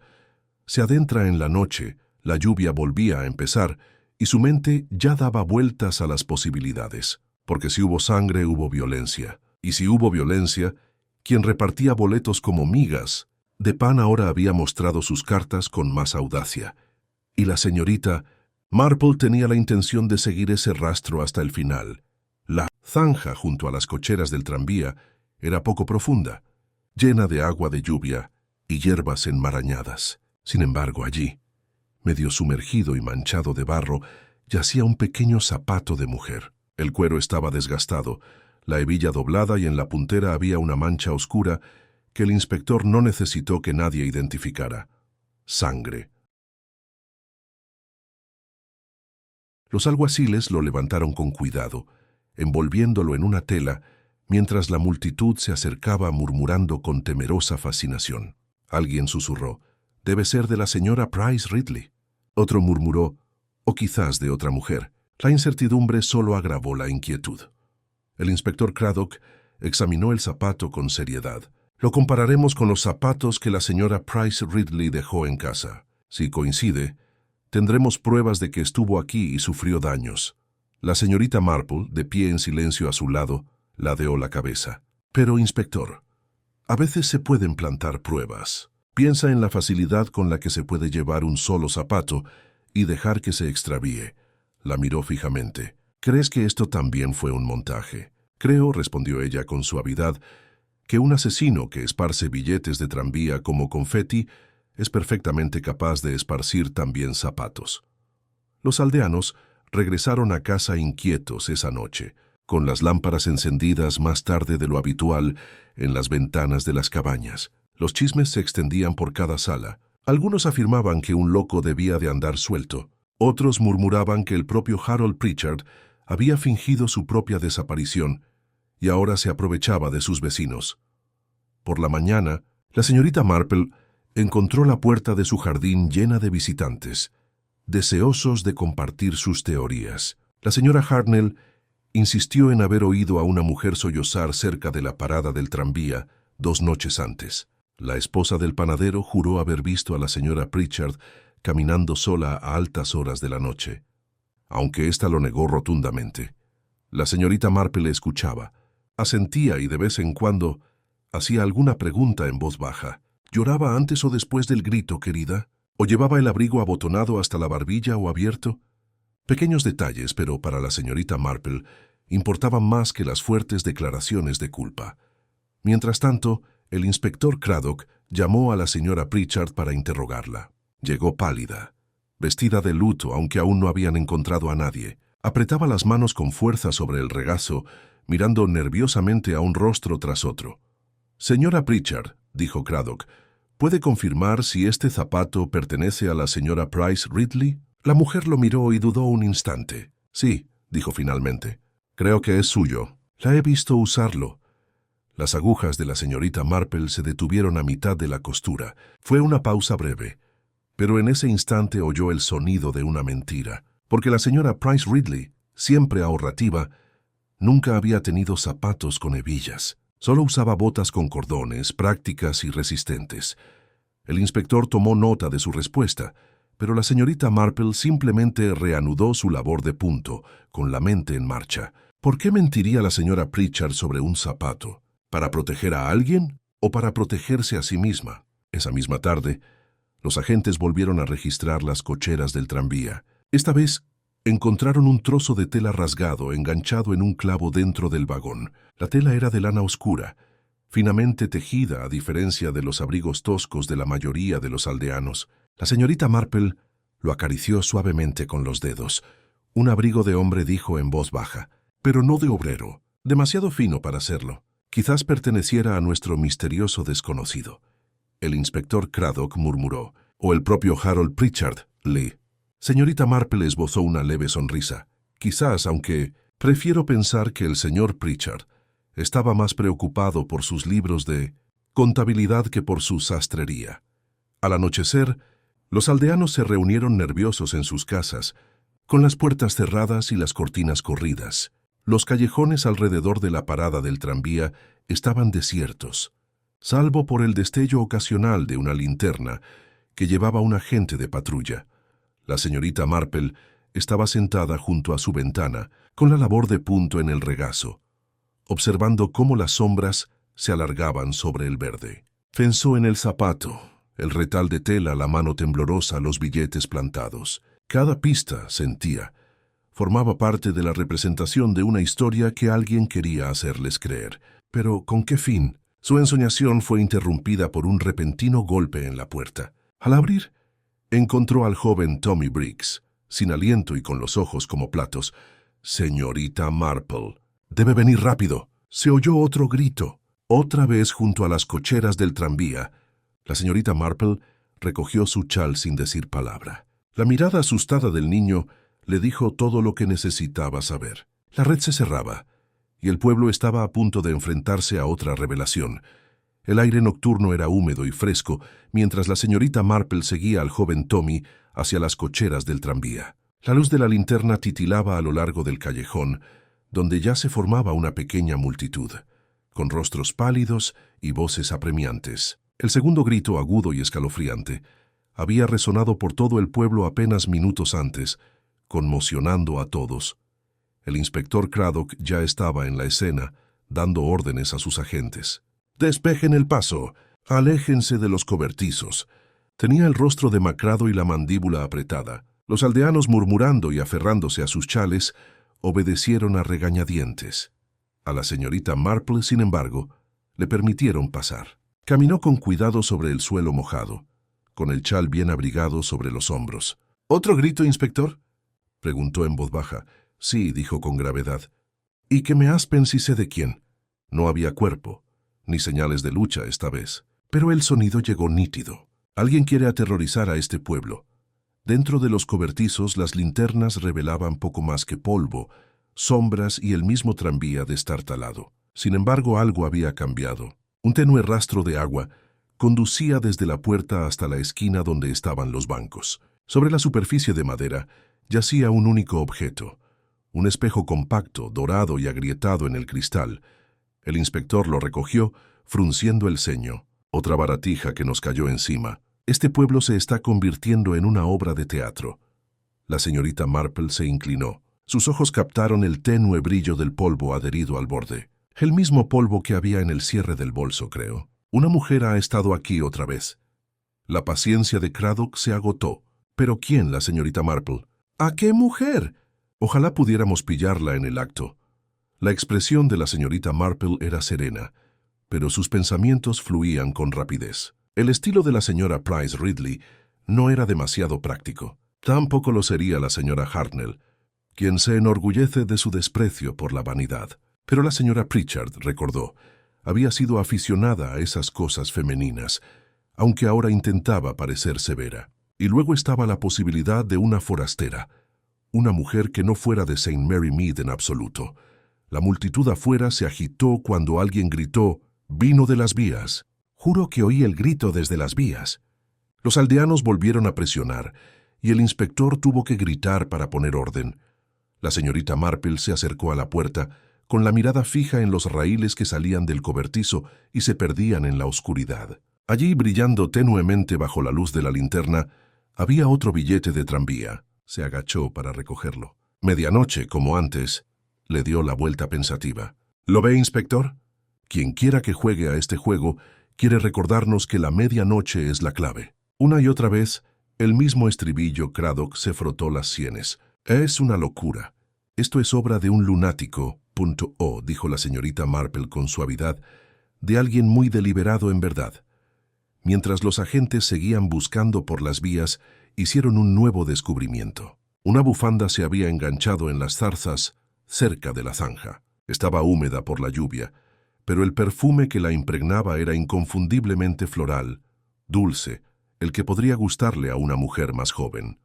Se adentra en la noche, la lluvia volvía a empezar, y su mente ya daba vueltas a las posibilidades. Porque si hubo sangre, hubo violencia. Y si hubo violencia, quien repartía boletos como migas de pan ahora había mostrado sus cartas con más audacia. Y la señorita Marple tenía la intención de seguir ese rastro hasta el final. La zanja junto a las cocheras del tranvía era poco profunda, llena de agua de lluvia y hierbas enmarañadas. Sin embargo, allí, medio sumergido y manchado de barro, yacía un pequeño zapato de mujer. El cuero estaba desgastado, la hebilla doblada y en la puntera había una mancha oscura que el inspector no necesitó que nadie identificara. Sangre. Los alguaciles lo levantaron con cuidado, envolviéndolo en una tela, mientras la multitud se acercaba murmurando con temerosa fascinación. Alguien susurró, «Debe ser de la señora Price Ridley». Otro murmuró, «O quizás de otra mujer». La incertidumbre solo agravó la inquietud. El inspector Craddock examinó el zapato con seriedad. «Lo compararemos con los zapatos que la señora Price Ridley dejó en casa. Si coincide, tendremos pruebas de que estuvo aquí y sufrió daños». La señorita Marple, de pie en silencio a su lado, ladeó la cabeza. «Pero, inspector, a veces se pueden plantar pruebas. Piensa en la facilidad con la que se puede llevar un solo zapato y dejar que se extravíe». La miró fijamente. «¿Crees que esto también fue un montaje?» «Creo», respondió ella con suavidad, «que un asesino que esparce billetes de tranvía como confeti es perfectamente capaz de esparcir también zapatos». Los aldeanos regresaron a casa inquietos esa noche, con las lámparas encendidas más tarde de lo habitual en las ventanas de las cabañas. Los chismes se extendían por cada sala. Algunos afirmaban que un loco debía de andar suelto. Otros murmuraban que el propio Harold Pritchard había fingido su propia desaparición y ahora se aprovechaba de sus vecinos. Por la mañana, la señorita Marple encontró la puerta de su jardín llena de visitantes, deseosos de compartir sus teorías. La señora Hartnell insistió en haber oído a una mujer sollozar cerca de la parada del tranvía 2 noches antes. La esposa del panadero juró haber visto a la señora Pritchard caminando sola a altas horas de la noche, aunque ésta lo negó rotundamente. La señorita Marple escuchaba, asentía y de vez en cuando hacía alguna pregunta en voz baja. ¿Lloraba antes o después del grito, querida? ¿O llevaba el abrigo abotonado hasta la barbilla o abierto? Pequeños detalles, pero para la señorita Marple importaban más que las fuertes declaraciones de culpa. Mientras tanto, el inspector Craddock llamó a la señora Pritchard para interrogarla. Llegó pálida, vestida de luto, aunque aún no habían encontrado a nadie. Apretaba las manos con fuerza sobre el regazo, mirando nerviosamente a un rostro tras otro. «Señora Pritchard», dijo Craddock, «¿puede confirmar si este zapato pertenece a la señora Price Ridley?» La mujer lo miró y dudó un instante. «Sí», dijo finalmente, «creo que es suyo. La he visto usarlo». Las agujas de la señorita Marple se detuvieron a mitad de la costura. Fue una pausa breve, pero en ese instante oyó el sonido de una mentira, porque la señora Price Ridley, siempre ahorrativa, nunca había tenido zapatos con hebillas. Solo usaba botas con cordones, prácticas y resistentes. El inspector tomó nota de su respuesta, pero la señorita Marple simplemente reanudó su labor de punto, con la mente en marcha. ¿Por qué mentiría la señora Pritchard sobre un zapato? ¿Para proteger a alguien o para protegerse a sí misma? Esa misma tarde, los agentes volvieron a registrar las cocheras del tranvía. Esta vez, Encontraron un trozo de tela rasgado enganchado en un clavo dentro del vagón. La tela era de lana oscura, finamente tejida a diferencia de los abrigos toscos de la mayoría de los aldeanos. La señorita Marple lo acarició suavemente con los dedos. Un abrigo de hombre, dijo en voz baja, pero no de obrero, demasiado fino para serlo. Quizás perteneciera a nuestro misterioso desconocido. El inspector Craddock murmuró, o el propio Harold Pritchard, Lee. Señorita Marple esbozó una leve sonrisa. Quizás, aunque prefiero pensar que el señor Pritchard estaba más preocupado por sus libros de contabilidad que por su sastrería. Al anochecer, los aldeanos se reunieron nerviosos en sus casas, con las puertas cerradas y las cortinas corridas. Los callejones alrededor de la parada del tranvía estaban desiertos, salvo por el destello ocasional de una linterna que llevaba un agente de patrulla. La señorita Marple estaba sentada junto a su ventana, con la labor de punto en el regazo, observando cómo las sombras se alargaban sobre el verde. Pensó en el zapato, el retal de tela, la mano temblorosa, los billetes plantados. Cada pista, sentía, formaba parte de la representación de una historia que alguien quería hacerles creer. Pero, ¿con qué fin? Su ensoñación fue interrumpida por un repentino golpe en la puerta. Al abrir, encontró al joven Tommy Briggs, sin aliento y con los ojos como platos. «Señorita Marple, debe venir rápido». Se oyó otro grito, otra vez junto a las cocheras del tranvía. La señorita Marple recogió su chal sin decir palabra. La mirada asustada del niño le dijo todo lo que necesitaba saber. La red se cerraba, y el pueblo estaba a punto de enfrentarse a otra revelación. El aire nocturno era húmedo y fresco, mientras la señorita Marple seguía al joven Tommy hacia las cocheras del tranvía. La luz de la linterna titilaba a lo largo del callejón, donde ya se formaba una pequeña multitud, con rostros pálidos y voces apremiantes. El segundo grito, agudo y escalofriante, había resonado por todo el pueblo apenas minutos antes, conmocionando a todos. El inspector Craddock ya estaba en la escena, dando órdenes a sus agentes. «Despejen el paso, aléjense de los cobertizos». Tenía el rostro demacrado y la mandíbula apretada. Los aldeanos, murmurando y aferrándose a sus chales, obedecieron a regañadientes. A la señorita Marple, sin embargo, le permitieron pasar. Caminó con cuidado sobre el suelo mojado, con el chal bien abrigado sobre los hombros. «¿Otro grito, inspector?», preguntó en voz baja. «Sí», dijo con gravedad. «Y que me aspen si sé de quién». No había cuerpo, ni señales de lucha esta vez, pero el sonido llegó nítido. Alguien quiere aterrorizar a este pueblo. Dentro de los cobertizos las linternas revelaban poco más que polvo, sombras y el mismo tranvía destartalado. Sin embargo, algo había cambiado. Un tenue rastro de agua conducía desde la puerta hasta la esquina donde estaban los bancos. Sobre la superficie de madera yacía un único objeto, un espejo compacto, dorado y agrietado en el cristal. El inspector lo recogió, frunciendo el ceño. «Otra baratija que nos cayó encima. Este pueblo se está convirtiendo en una obra de teatro». La señorita Marple se inclinó. Sus ojos captaron el tenue brillo del polvo adherido al borde. El mismo polvo que había en el cierre del bolso, creo. Una mujer ha estado aquí otra vez. La paciencia de Craddock se agotó. «¿Pero quién, la señorita Marple?» «¿A qué mujer?» Ojalá pudiéramos pillarla en el acto. La expresión de la señorita Marple era serena, pero sus pensamientos fluían con rapidez. El estilo de la señora Price Ridley no era demasiado práctico. Tampoco lo sería la señora Hartnell, quien se enorgullece de su desprecio por la vanidad. Pero la señora Pritchard, recordó, había sido aficionada a esas cosas femeninas, aunque ahora intentaba parecer severa. Y luego estaba la posibilidad de una forastera, una mujer que no fuera de St. Mary Mead en absoluto. La multitud afuera se agitó cuando alguien gritó: «¡Vino de las vías!». Juro que oí el grito desde las vías. Los aldeanos volvieron a presionar, y el inspector tuvo que gritar para poner orden. La señorita Marple se acercó a la puerta, con la mirada fija en los raíles que salían del cobertizo y se perdían en la oscuridad. Allí, brillando tenuemente bajo la luz de la linterna, había otro billete de tranvía. Se agachó para recogerlo. Medianoche, como antes, le dio la vuelta pensativa. «¿Lo ve, inspector? Quien quiera que juegue a este juego quiere recordarnos que la medianoche es la clave». Una y otra vez, el mismo estribillo. Craddock se frotó las sienes. Es una locura. Esto es obra de un lunático, dijo la señorita Marple con suavidad, de alguien muy deliberado en verdad. Mientras los agentes seguían buscando por las vías, hicieron un nuevo descubrimiento. Una bufanda se había enganchado en las zarzas cerca de la zanja. Estaba húmeda por la lluvia, pero el perfume que la impregnaba era inconfundiblemente floral, dulce, el que podría gustarle a una mujer más joven.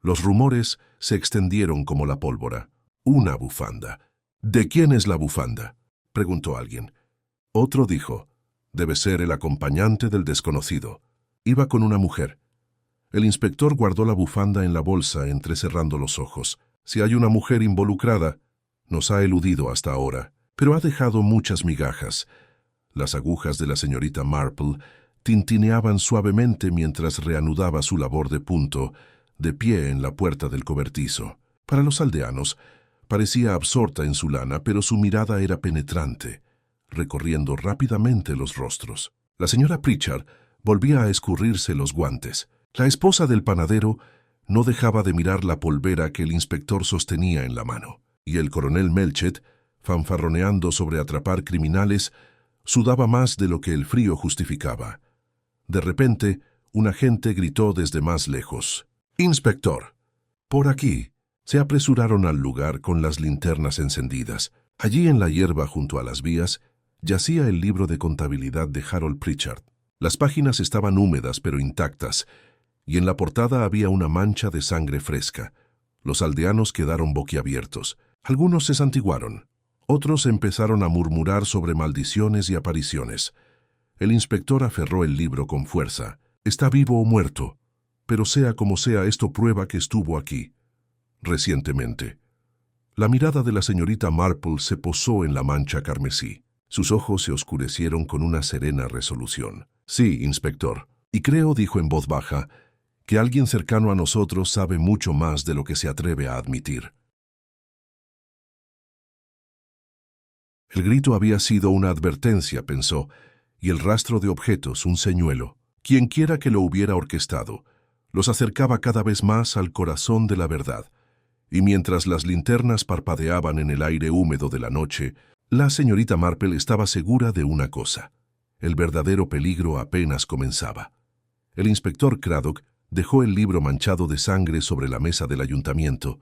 Los rumores se extendieron como la pólvora. Una bufanda. ¿De quién es la bufanda?, preguntó alguien. Otro dijo, debe ser el acompañante del desconocido. Iba con una mujer. El inspector guardó la bufanda en la bolsa entrecerrando los ojos. Si hay una mujer involucrada, nos ha eludido hasta ahora, pero ha dejado muchas migajas. Las agujas de la señorita Marple tintineaban suavemente mientras reanudaba su labor de punto, de pie en la puerta del cobertizo. Para los aldeanos, parecía absorta en su lana, pero su mirada era penetrante, recorriendo rápidamente los rostros. La señora Pritchard volvía a escurrirse los guantes. La esposa del panadero no dejaba de mirar la polvera que el inspector sostenía en la mano, y el coronel Melchett, fanfarroneando sobre atrapar criminales, sudaba más de lo que el frío justificaba. De repente, un agente gritó desde más lejos, «¡Inspector! ¡Por aquí!». Se apresuraron al lugar con las linternas encendidas. Allí en la hierba junto a las vías yacía el libro de contabilidad de Harold Pritchard. Las páginas estaban húmedas pero intactas, y en la portada había una mancha de sangre fresca. Los aldeanos quedaron boquiabiertos. Algunos se santiguaron. Otros empezaron a murmurar sobre maldiciones y apariciones. El inspector aferró el libro con fuerza. «Está vivo o muerto, pero sea como sea, esto prueba que estuvo aquí, recientemente». La mirada de la señorita Marple se posó en la mancha carmesí. Sus ojos se oscurecieron con una serena resolución. «Sí, inspector, y creo», dijo en voz baja, «que alguien cercano a nosotros sabe mucho más de lo que se atreve a admitir». El grito había sido una advertencia, pensó, y el rastro de objetos un señuelo. Quienquiera que lo hubiera orquestado, los acercaba cada vez más al corazón de la verdad. Y mientras las linternas parpadeaban en el aire húmedo de la noche, la señorita Marple estaba segura de una cosa. El verdadero peligro apenas comenzaba. El inspector Craddock dejó el libro manchado de sangre sobre la mesa del ayuntamiento.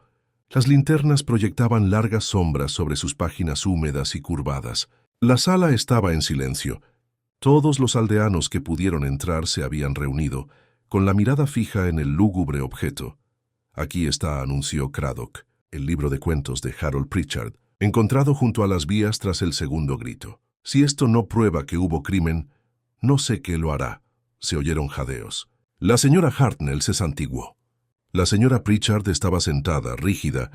Las linternas proyectaban largas sombras sobre sus páginas húmedas y curvadas. La sala estaba en silencio. Todos los aldeanos que pudieron entrar se habían reunido, con la mirada fija en el lúgubre objeto. «Aquí está», anunció Craddock, el libro de cuentos de Harold Pritchard, encontrado junto a las vías tras el segundo grito. «Si esto no prueba que hubo crimen, no sé qué lo hará». Se oyeron jadeos. La señora Hartnell se santiguó. La señora Pritchard estaba sentada, rígida,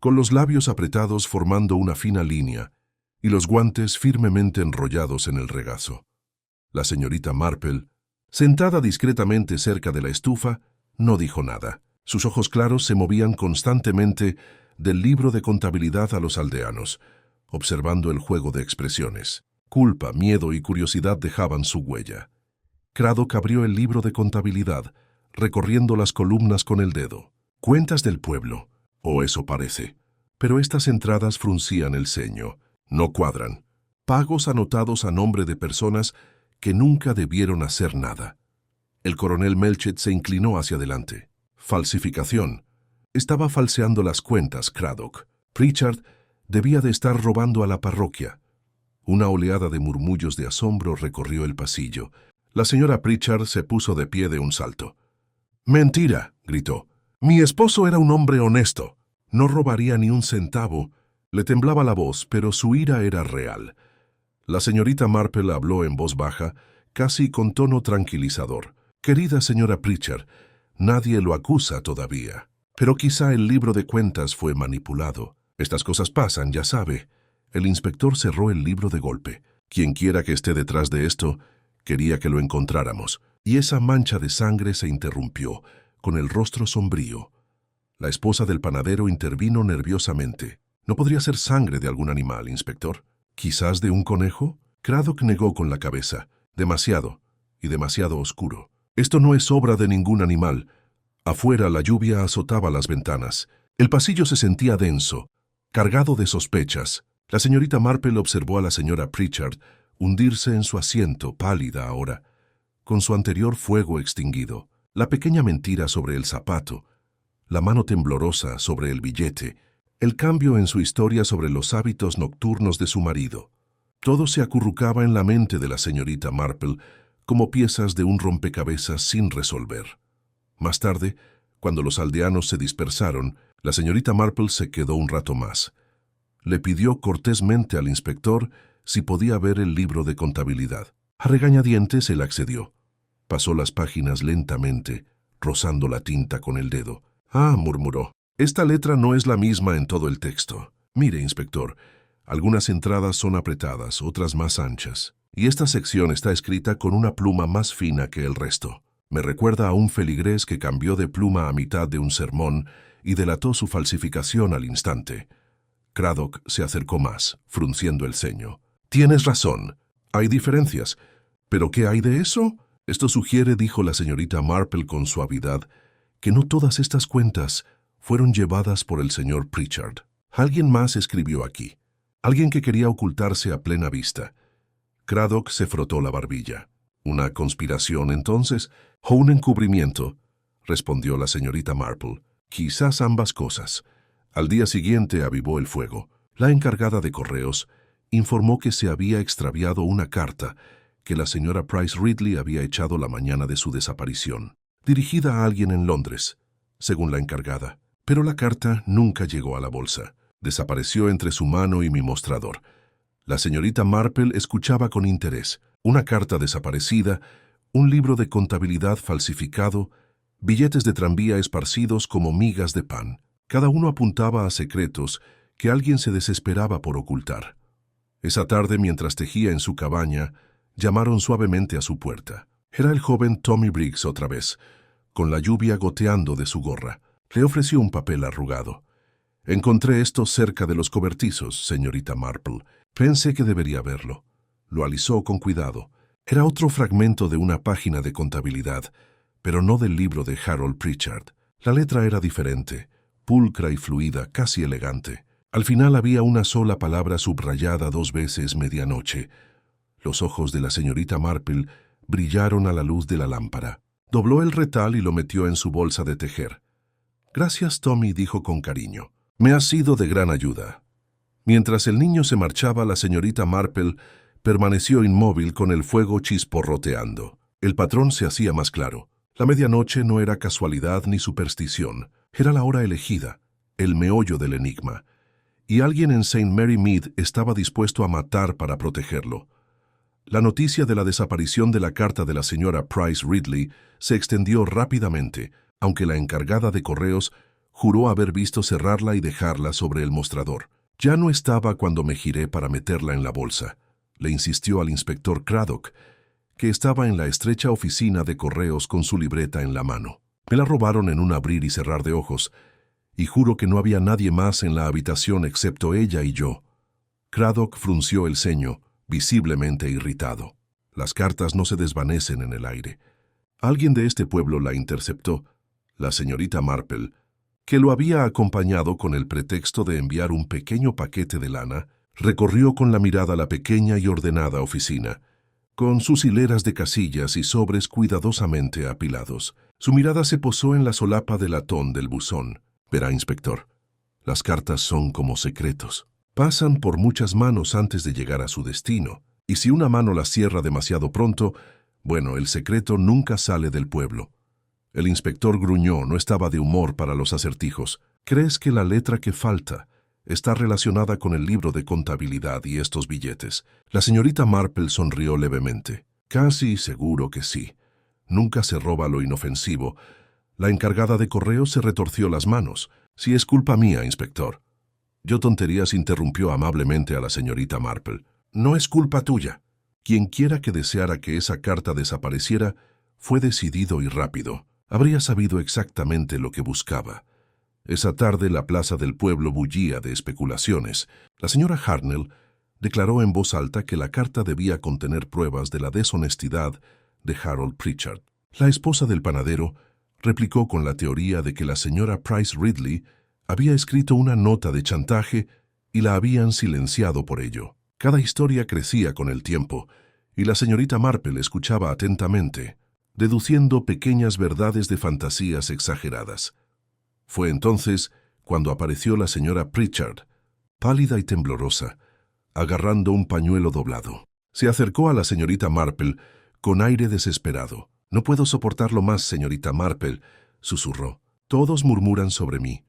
con los labios apretados formando una fina línea y los guantes firmemente enrollados en el regazo. La señorita Marple, sentada discretamente cerca de la estufa, no dijo nada. Sus ojos claros se movían constantemente del libro de contabilidad a los aldeanos, observando el juego de expresiones. Culpa, miedo y curiosidad dejaban su huella. Craddock abrió el libro de contabilidad, recorriendo las columnas con el dedo. «Cuentas del pueblo», o eso parece. Pero estas entradas fruncían el ceño. No cuadran. Pagos anotados a nombre de personas que nunca debieron hacer nada. El coronel Melchett se inclinó hacia adelante. «Falsificación. Estaba falseando las cuentas, Craddock. Pritchard debía de estar robando a la parroquia». Una oleada de murmullos de asombro recorrió el pasillo. La señora Pritchard se puso de pie de un salto. «¡Mentira!», gritó. «Mi esposo era un hombre honesto. No robaría ni un centavo». Le temblaba la voz, pero su ira era real. La señorita Marple habló en voz baja, casi con tono tranquilizador. «Querida señora Pritchard, nadie lo acusa todavía. Pero quizá el libro de cuentas fue manipulado. Estas cosas pasan, ya sabe». El inspector cerró el libro de golpe. «Quienquiera que esté detrás de esto, quería que lo encontráramos». Y esa mancha de sangre se interrumpió, con el rostro sombrío. La esposa del panadero intervino nerviosamente. «¿No podría ser sangre de algún animal, inspector? ¿Quizás de un conejo?». Craddock negó con la cabeza. «Demasiado, y demasiado oscuro. Esto no es obra de ningún animal. Afuera la lluvia azotaba las ventanas. El pasillo se sentía denso, cargado de sospechas. La señorita Marple observó a la señora Pritchard hundirse en su asiento, pálida ahora, con su anterior fuego extinguido. La pequeña mentira sobre el zapato, la mano temblorosa sobre el billete, el cambio en su historia sobre los hábitos nocturnos de su marido. Todo se acurrucaba en la mente de la señorita Marple como piezas de un rompecabezas sin resolver. Más tarde, cuando los aldeanos se dispersaron, la señorita Marple se quedó un rato más. Le pidió cortésmente al inspector si podía ver el libro de contabilidad. A regañadientes él accedió. Pasó las páginas lentamente, rozando la tinta con el dedo. «Ah», murmuró, «esta letra no es la misma en todo el texto. Mire, inspector, algunas entradas son apretadas, otras más anchas, y esta sección está escrita con una pluma más fina que el resto. Me recuerda a un feligrés que cambió de pluma a mitad de un sermón y delató su falsificación al instante». Craddock se acercó más, frunciendo el ceño. «Tienes razón. Hay diferencias. ¿Pero qué hay de eso?» «Esto sugiere», dijo la señorita Marple con suavidad, «que no todas estas cuentas fueron llevadas por el señor Pritchard. Alguien más escribió aquí. Alguien que quería ocultarse a plena vista». Craddock se frotó la barbilla. «¿Una conspiración, entonces? ¿O un encubrimiento?», respondió la señorita Marple. «Quizás ambas cosas». Al día siguiente avivó el fuego. La encargada de correos informó que se había extraviado una carta que la señora Price Ridley había echado la mañana de su desaparición, dirigida a alguien en Londres, según la encargada. Pero la carta nunca llegó a la bolsa. Desapareció entre su mano y mi mostrador. La señorita Marple escuchaba con interés. Una carta desaparecida, un libro de contabilidad falsificado, billetes de tranvía esparcidos como migas de pan. Cada uno apuntaba a secretos que alguien se desesperaba por ocultar. Esa tarde, mientras tejía en su cabaña, llamaron suavemente a su puerta. Era el joven Tommy Briggs otra vez, con la lluvia goteando de su gorra. Le ofreció un papel arrugado. «Encontré esto cerca de los cobertizos, señorita Marple. Pensé que debería verlo». Lo alisó con cuidado. Era otro fragmento de una página de contabilidad, pero no del libro de Harold Pritchard. La letra era diferente, pulcra y fluida, casi elegante. Al final había una sola palabra subrayada 2 veces: medianoche. Los ojos de la señorita Marple brillaron a la luz de la lámpara. Dobló el retal y lo metió en su bolsa de tejer. «Gracias, Tommy», dijo con cariño. «Me has sido de gran ayuda». Mientras el niño se marchaba, la señorita Marple permaneció inmóvil con el fuego chisporroteando. El patrón se hacía más claro. La medianoche no era casualidad ni superstición. Era la hora elegida, el meollo del enigma. Y alguien en St. Mary Mead estaba dispuesto a matar para protegerlo. La noticia de la desaparición de la carta de la señora Price Ridley se extendió rápidamente, aunque la encargada de correos juró haber visto cerrarla y dejarla sobre el mostrador. «Ya no estaba cuando me giré para meterla en la bolsa», le insistió al inspector Craddock, que estaba en la estrecha oficina de correos con su libreta en la mano. «Me la robaron en un abrir y cerrar de ojos, y juro que no había nadie más en la habitación excepto ella y yo». Craddock frunció el ceño, visiblemente irritado. «Las cartas no se desvanecen en el aire. Alguien de este pueblo la interceptó, la señorita Marple, que lo había acompañado con el pretexto de enviar un pequeño paquete de lana. Recorrió con la mirada la pequeña y ordenada oficina, con sus hileras de casillas y sobres cuidadosamente apilados. Su mirada se posó en la solapa de latón del buzón. «Verá, inspector, las cartas son como secretos. Pasan por muchas manos antes de llegar a su destino, y si una mano las cierra demasiado pronto, bueno, el secreto nunca sale del pueblo». El inspector gruñó, no estaba de humor para los acertijos. «¿Crees que la letra que falta está relacionada con el libro de contabilidad y estos billetes?» La señorita Marple sonrió levemente. «Casi seguro que sí. Nunca se roba lo inofensivo». La encargada de correos se retorció las manos. «Si es culpa mía, inspector». «Yo tonterías», interrumpió amablemente a la señorita Marple. «No es culpa tuya». Quien quiera que deseara que esa carta desapareciera fue decidido y rápido. Habría sabido exactamente lo que buscaba. Esa tarde la plaza del pueblo bullía de especulaciones. La señora Hartnell declaró en voz alta que la carta debía contener pruebas de la deshonestidad de Harold Pritchard. La esposa del panadero replicó con la teoría de que la señora Price Ridley había escrito una nota de chantaje y la habían silenciado por ello. Cada historia crecía con el tiempo, y la señorita Marple escuchaba atentamente, deduciendo pequeñas verdades de fantasías exageradas. Fue entonces cuando apareció la señora Pritchard, pálida y temblorosa, agarrando un pañuelo doblado. Se acercó a la señorita Marple con aire desesperado. «No puedo soportarlo más, señorita Marple», susurró. «Todos murmuran sobre mí.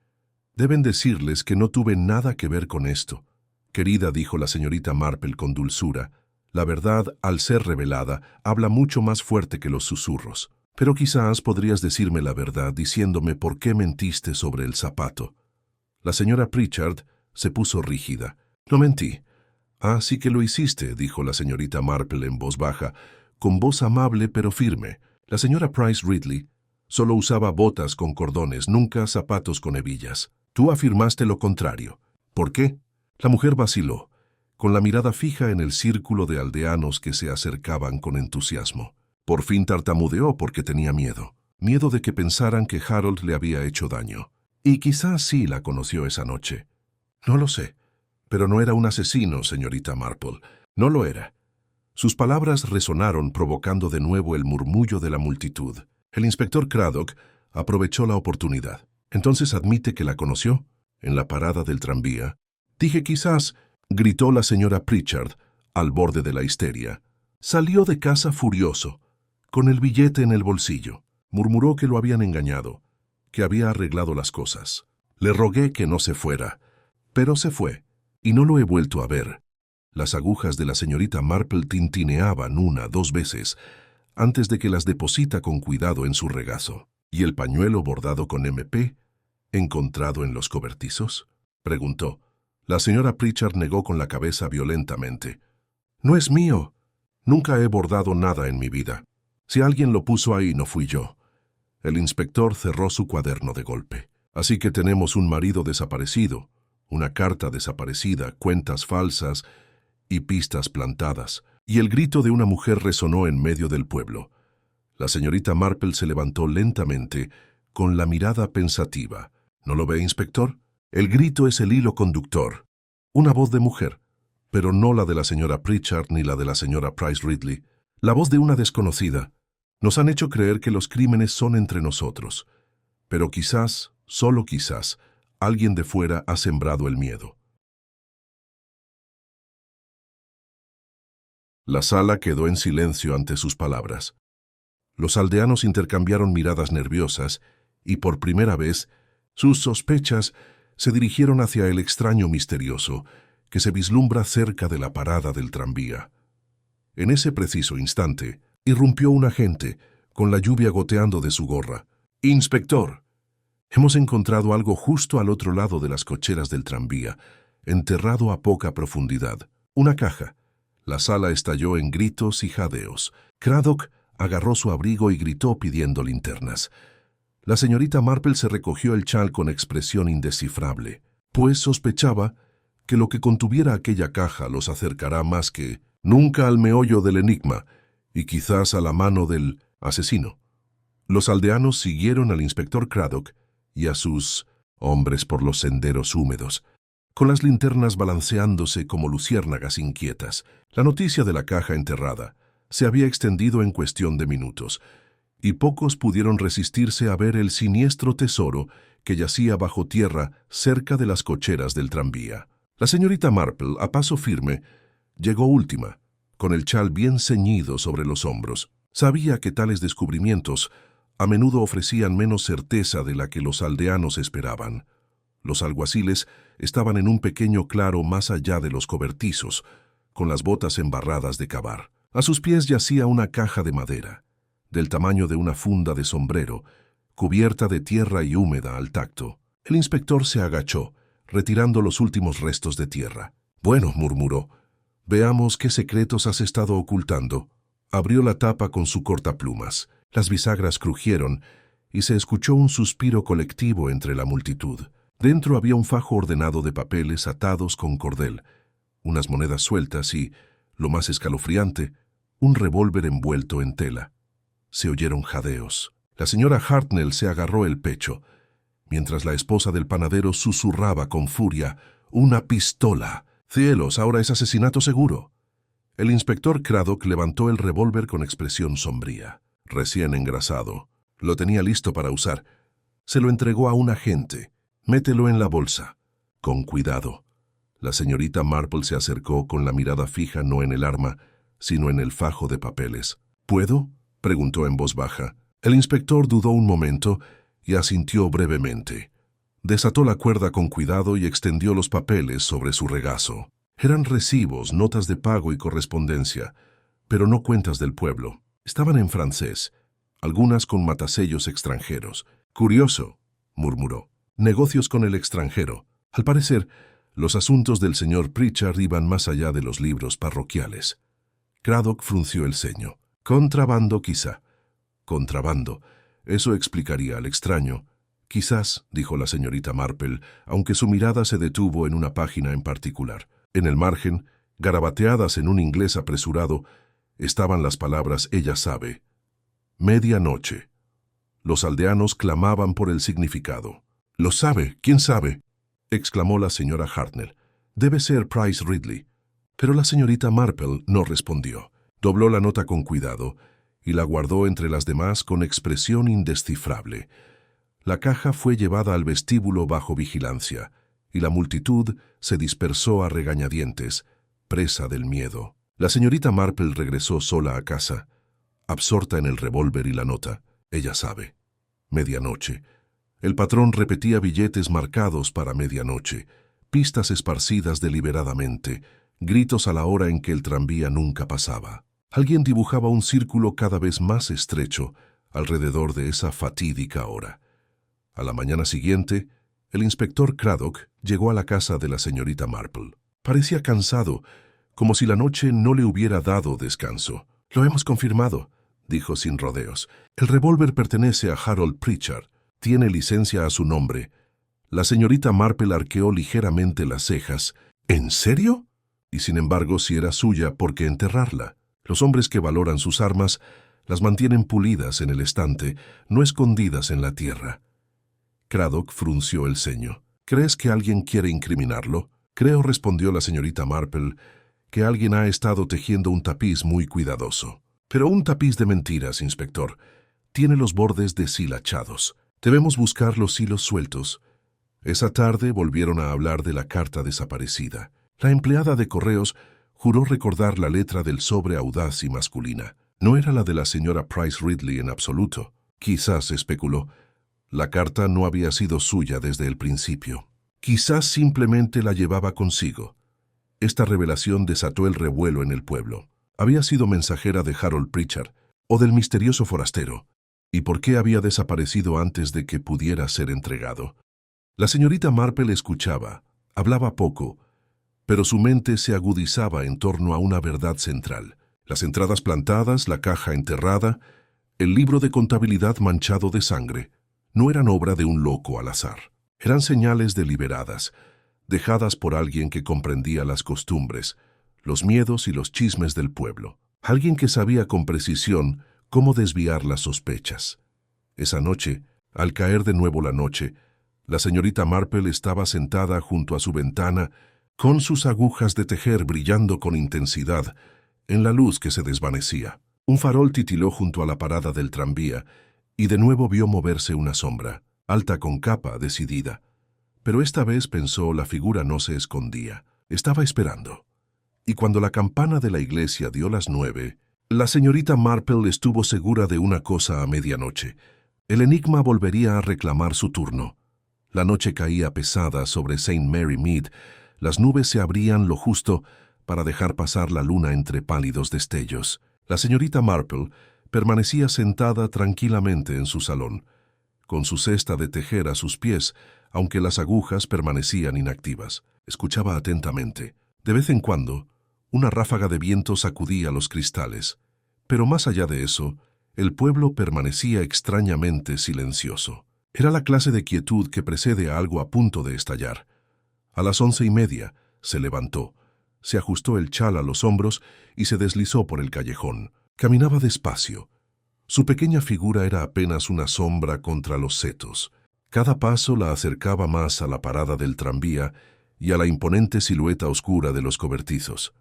Deben decirles que no tuve nada que ver con esto». «Querida», dijo la señorita Marple con dulzura, «la verdad, al ser revelada, habla mucho más fuerte que los susurros. Pero quizás podrías decirme la verdad diciéndome por qué mentiste sobre el zapato». La señora Pritchard se puso rígida. «No mentí». «Ah, sí que lo hiciste», dijo la señorita Marple en voz baja, con voz amable pero firme. La señora Price Ridley solo usaba botas con cordones, nunca zapatos con hebillas. Tú afirmaste lo contrario. ¿Por qué? La mujer vaciló, con la mirada fija en el círculo de aldeanos que se acercaban con entusiasmo. Por fin tartamudeó porque tenía miedo. Miedo de que pensaran que Harold le había hecho daño. Y quizás sí la conoció esa noche. No lo sé. Pero no era un asesino, señorita Marple. No lo era. Sus palabras resonaron provocando de nuevo el murmullo de la multitud. El inspector Craddock aprovechó la oportunidad. «¿Entonces admite que la conoció?» «En la parada del tranvía». «Dije quizás», gritó la señora Pritchard, al borde de la histeria. «Salió de casa furioso, con el billete en el bolsillo. Murmuró que lo habían engañado, que había arreglado las cosas. Le rogué que no se fuera, pero se fue, y no lo he vuelto a ver». Las agujas de la señorita Marple tintineaban 1-2 veces antes de que las deposita con cuidado en su regazo. «¿Y el pañuelo bordado con MP, encontrado en los cobertizos?», preguntó. La señora Pritchard negó con la cabeza violentamente. «No es mío. Nunca he bordado nada en mi vida. Si alguien lo puso ahí, no fui yo». El inspector cerró su cuaderno de golpe. «Así que tenemos un marido desaparecido, una carta desaparecida, cuentas falsas y pistas plantadas». Y el grito de una mujer resonó en medio del pueblo. La señorita Marple se levantó lentamente, con la mirada pensativa. «¿No lo ve, inspector? El grito es el hilo conductor. Una voz de mujer, pero no la de la señora Pritchard ni la de la señora Price Ridley. La voz de una desconocida. Nos han hecho creer que los crímenes son entre nosotros. Pero quizás, solo quizás, alguien de fuera ha sembrado el miedo». La sala quedó en silencio ante sus palabras. Los aldeanos intercambiaron miradas nerviosas y, por primera vez, sus sospechas se dirigieron hacia el extraño misterioso que se vislumbra cerca de la parada del tranvía. En ese preciso instante, irrumpió un agente, con la lluvia goteando de su gorra. «Inspector, hemos encontrado algo justo al otro lado de las cocheras del tranvía, enterrado a poca profundidad. Una caja». La sala estalló en gritos y jadeos. Craddock agarró su abrigo y gritó pidiendo linternas. La señorita Marple se recogió el chal con expresión indescifrable, pues sospechaba que lo que contuviera aquella caja los acercará más que nunca al meollo del enigma y quizás a la mano del asesino. Los aldeanos siguieron al inspector Craddock y a sus hombres por los senderos húmedos, con las linternas balanceándose como luciérnagas inquietas. La noticia de la caja enterrada se había extendido en cuestión de minutos, y pocos pudieron resistirse a ver el siniestro tesoro que yacía bajo tierra cerca de las cocheras del tranvía. La señorita Marple, a paso firme, llegó última, con el chal bien ceñido sobre los hombros. Sabía que tales descubrimientos a menudo ofrecían menos certeza de la que los aldeanos esperaban. Los alguaciles estaban en un pequeño claro más allá de los cobertizos, con las botas embarradas de cavar. A sus pies yacía una caja de madera, del tamaño de una funda de sombrero, cubierta de tierra y húmeda al tacto. El inspector se agachó, retirando los últimos restos de tierra. «Bueno», murmuró, «veamos qué secretos has estado ocultando». Abrió la tapa con su cortaplumas. Las bisagras crujieron y se escuchó un suspiro colectivo entre la multitud. Dentro había un fajo ordenado de papeles atados con cordel, unas monedas sueltas y, lo más escalofriante, un revólver envuelto en tela. Se oyeron jadeos. La señora Hartnell se agarró el pecho, mientras la esposa del panadero susurraba con furia: «¡Una pistola! ¡Cielos, ahora es asesinato seguro!». El inspector Craddock levantó el revólver con expresión sombría. Recién engrasado. Lo tenía listo para usar. Se lo entregó a un agente. «Mételo en la bolsa». «Con cuidado». La señorita Marple se acercó con la mirada fija no en el arma, sino en el fajo de papeles. «¿Puedo?», preguntó en voz baja. El inspector dudó un momento y asintió brevemente. Desató la cuerda con cuidado y extendió los papeles sobre su regazo. Eran recibos, notas de pago y correspondencia, pero no cuentas del pueblo. Estaban en francés, algunas con matasellos extranjeros. «Curioso», murmuró. «Negocios con el extranjero». Al parecer, los asuntos del señor Pritchard iban más allá de los libros parroquiales. Craddock frunció el ceño. «Contrabando, quizá». «Contrabando. Eso explicaría al extraño». «Quizás», dijo la señorita Marple, aunque su mirada se detuvo en una página en particular. En el margen, garabateadas en un inglés apresurado, estaban las palabras «ella sabe». «Medianoche». Los aldeanos clamaban por el significado. «¿Lo sabe? ¿Quién sabe?», exclamó la señora Hartnell. «Debe ser Price Ridley». Pero la señorita Marple no respondió. Dobló la nota con cuidado y la guardó entre las demás con expresión indescifrable. La caja fue llevada al vestíbulo bajo vigilancia, y la multitud se dispersó a regañadientes, presa del miedo. La señorita Marple regresó sola a casa, absorta en el revólver y la nota. «Ella sabe». Medianoche. El patrón repetía billetes marcados para medianoche, pistas esparcidas deliberadamente, gritos a la hora en que el tranvía nunca pasaba. Alguien dibujaba un círculo cada vez más estrecho alrededor de esa fatídica hora. A la mañana siguiente, el inspector Craddock llegó a la casa de la señorita Marple. Parecía cansado, como si la noche no le hubiera dado descanso. «Lo hemos confirmado», dijo sin rodeos. «El revólver pertenece a Harold Pritchard. Tiene licencia a su nombre». La señorita Marple arqueó ligeramente las cejas. «¿En serio?». Y sin embargo, si era suya, ¿por qué enterrarla? Los hombres que valoran sus armas las mantienen pulidas en el estante, no escondidas en la tierra. Craddock frunció el ceño. «¿Crees que alguien quiere incriminarlo?». «Creo», respondió la señorita Marple, «que alguien ha estado tejiendo un tapiz muy cuidadoso». «Pero un tapiz de mentiras, inspector. Tiene los bordes deshilachados. Debemos buscar los hilos sueltos». Esa tarde volvieron a hablar de la carta desaparecida. La empleada de correos juró recordar la letra del sobre audaz y masculina. No era la de la señora Price Ridley en absoluto. Quizás, especuló, la carta no había sido suya desde el principio. Quizás simplemente la llevaba consigo. Esta revelación desató el revuelo en el pueblo. Había sido mensajera de Harold Pritchard o del misterioso forastero. ¿Y por qué había desaparecido antes de que pudiera ser entregado? La señorita Marple escuchaba, hablaba poco, pero su mente se agudizaba en torno a una verdad central. Las entradas plantadas, la caja enterrada, el libro de contabilidad manchado de sangre, no eran obra de un loco al azar. Eran señales deliberadas, dejadas por alguien que comprendía las costumbres, los miedos y los chismes del pueblo. Alguien que sabía con precisión cómo desviar las sospechas. Esa noche, al caer de nuevo la noche, la señorita Marple estaba sentada junto a su ventana, con sus agujas de tejer brillando con intensidad en la luz que se desvanecía. Un farol titiló junto a la parada del tranvía, y de nuevo vio moverse una sombra, alta con capa, decidida. Pero esta vez pensó, la figura no se escondía, estaba esperando. Y cuando la campana de la iglesia dio las 9, la señorita Marple estuvo segura de una cosa a medianoche. El enigma volvería a reclamar su turno. La noche caía pesada sobre St. Mary Mead, las nubes se abrían lo justo para dejar pasar la luna entre pálidos destellos. La señorita Marple permanecía sentada tranquilamente en su salón, con su cesta de tejer a sus pies, aunque las agujas permanecían inactivas. Escuchaba atentamente. De vez en cuando, una ráfaga de viento sacudía los cristales, pero más allá de eso, el pueblo permanecía extrañamente silencioso. Era la clase de quietud que precede a algo a punto de estallar. A las 11:30 se levantó, se ajustó el chal a los hombros y se deslizó por el callejón. Caminaba despacio, Su pequeña figura era apenas una sombra contra los setos. Cada paso la acercaba más a la parada del tranvía y a la imponente silueta oscura de los cobertizos.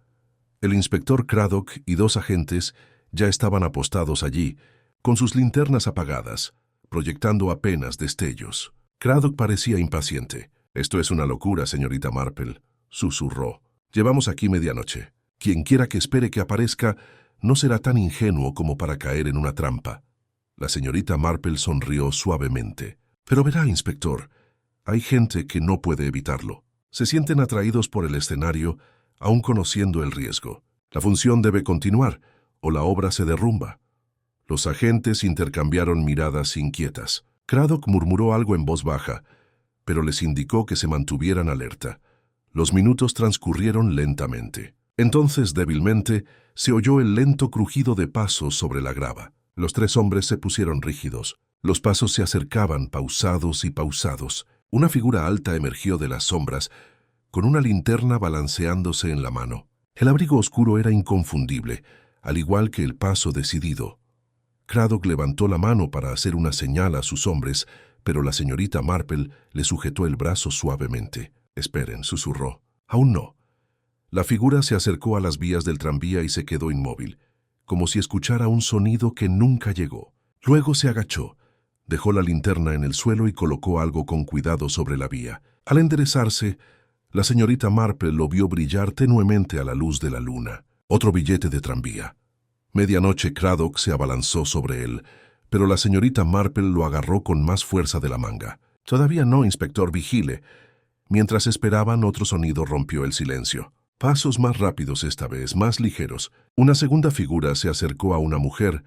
El inspector Craddock y 2 agentes ya estaban apostados allí, con sus linternas apagadas, proyectando apenas destellos. Craddock parecía impaciente. «Esto es una locura, señorita Marple», susurró. «Llevamos aquí medianoche. Quien quiera que espere que aparezca no será tan ingenuo como para caer en una trampa». La señorita Marple sonrió suavemente. «Pero verá, inspector, hay gente que no puede evitarlo. Se sienten atraídos por el escenario, aun conociendo el riesgo. La función debe continuar, o la obra se derrumba». Los agentes intercambiaron miradas inquietas. Craddock murmuró algo en voz baja, pero les indicó que se mantuvieran alerta. Los minutos transcurrieron lentamente. Entonces, débilmente, se oyó el lento crujido de pasos sobre la grava. Los 3 hombres se pusieron rígidos. Los pasos se acercaban, pausados y pausados. Una figura alta emergió de las sombras, con una linterna balanceándose en la mano. El abrigo oscuro era inconfundible, al igual que el paso decidido. Craddock levantó la mano para hacer una señal a sus hombres, pero la señorita Marple le sujetó el brazo suavemente. «Esperen», susurró. «Aún no». La figura se acercó a las vías del tranvía y se quedó inmóvil, como si escuchara un sonido que nunca llegó. Luego se agachó, dejó la linterna en el suelo y colocó algo con cuidado sobre la vía. Al enderezarse, la señorita Marple lo vio brillar tenuemente a la luz de la luna. Otro billete de tranvía. Medianoche Craddock se abalanzó sobre él, pero la señorita Marple lo agarró con más fuerza de la manga. «Todavía no, inspector, vigile». Mientras esperaban, otro sonido rompió el silencio. Pasos más rápidos esta vez, más ligeros. Una segunda figura se acercó a una mujer,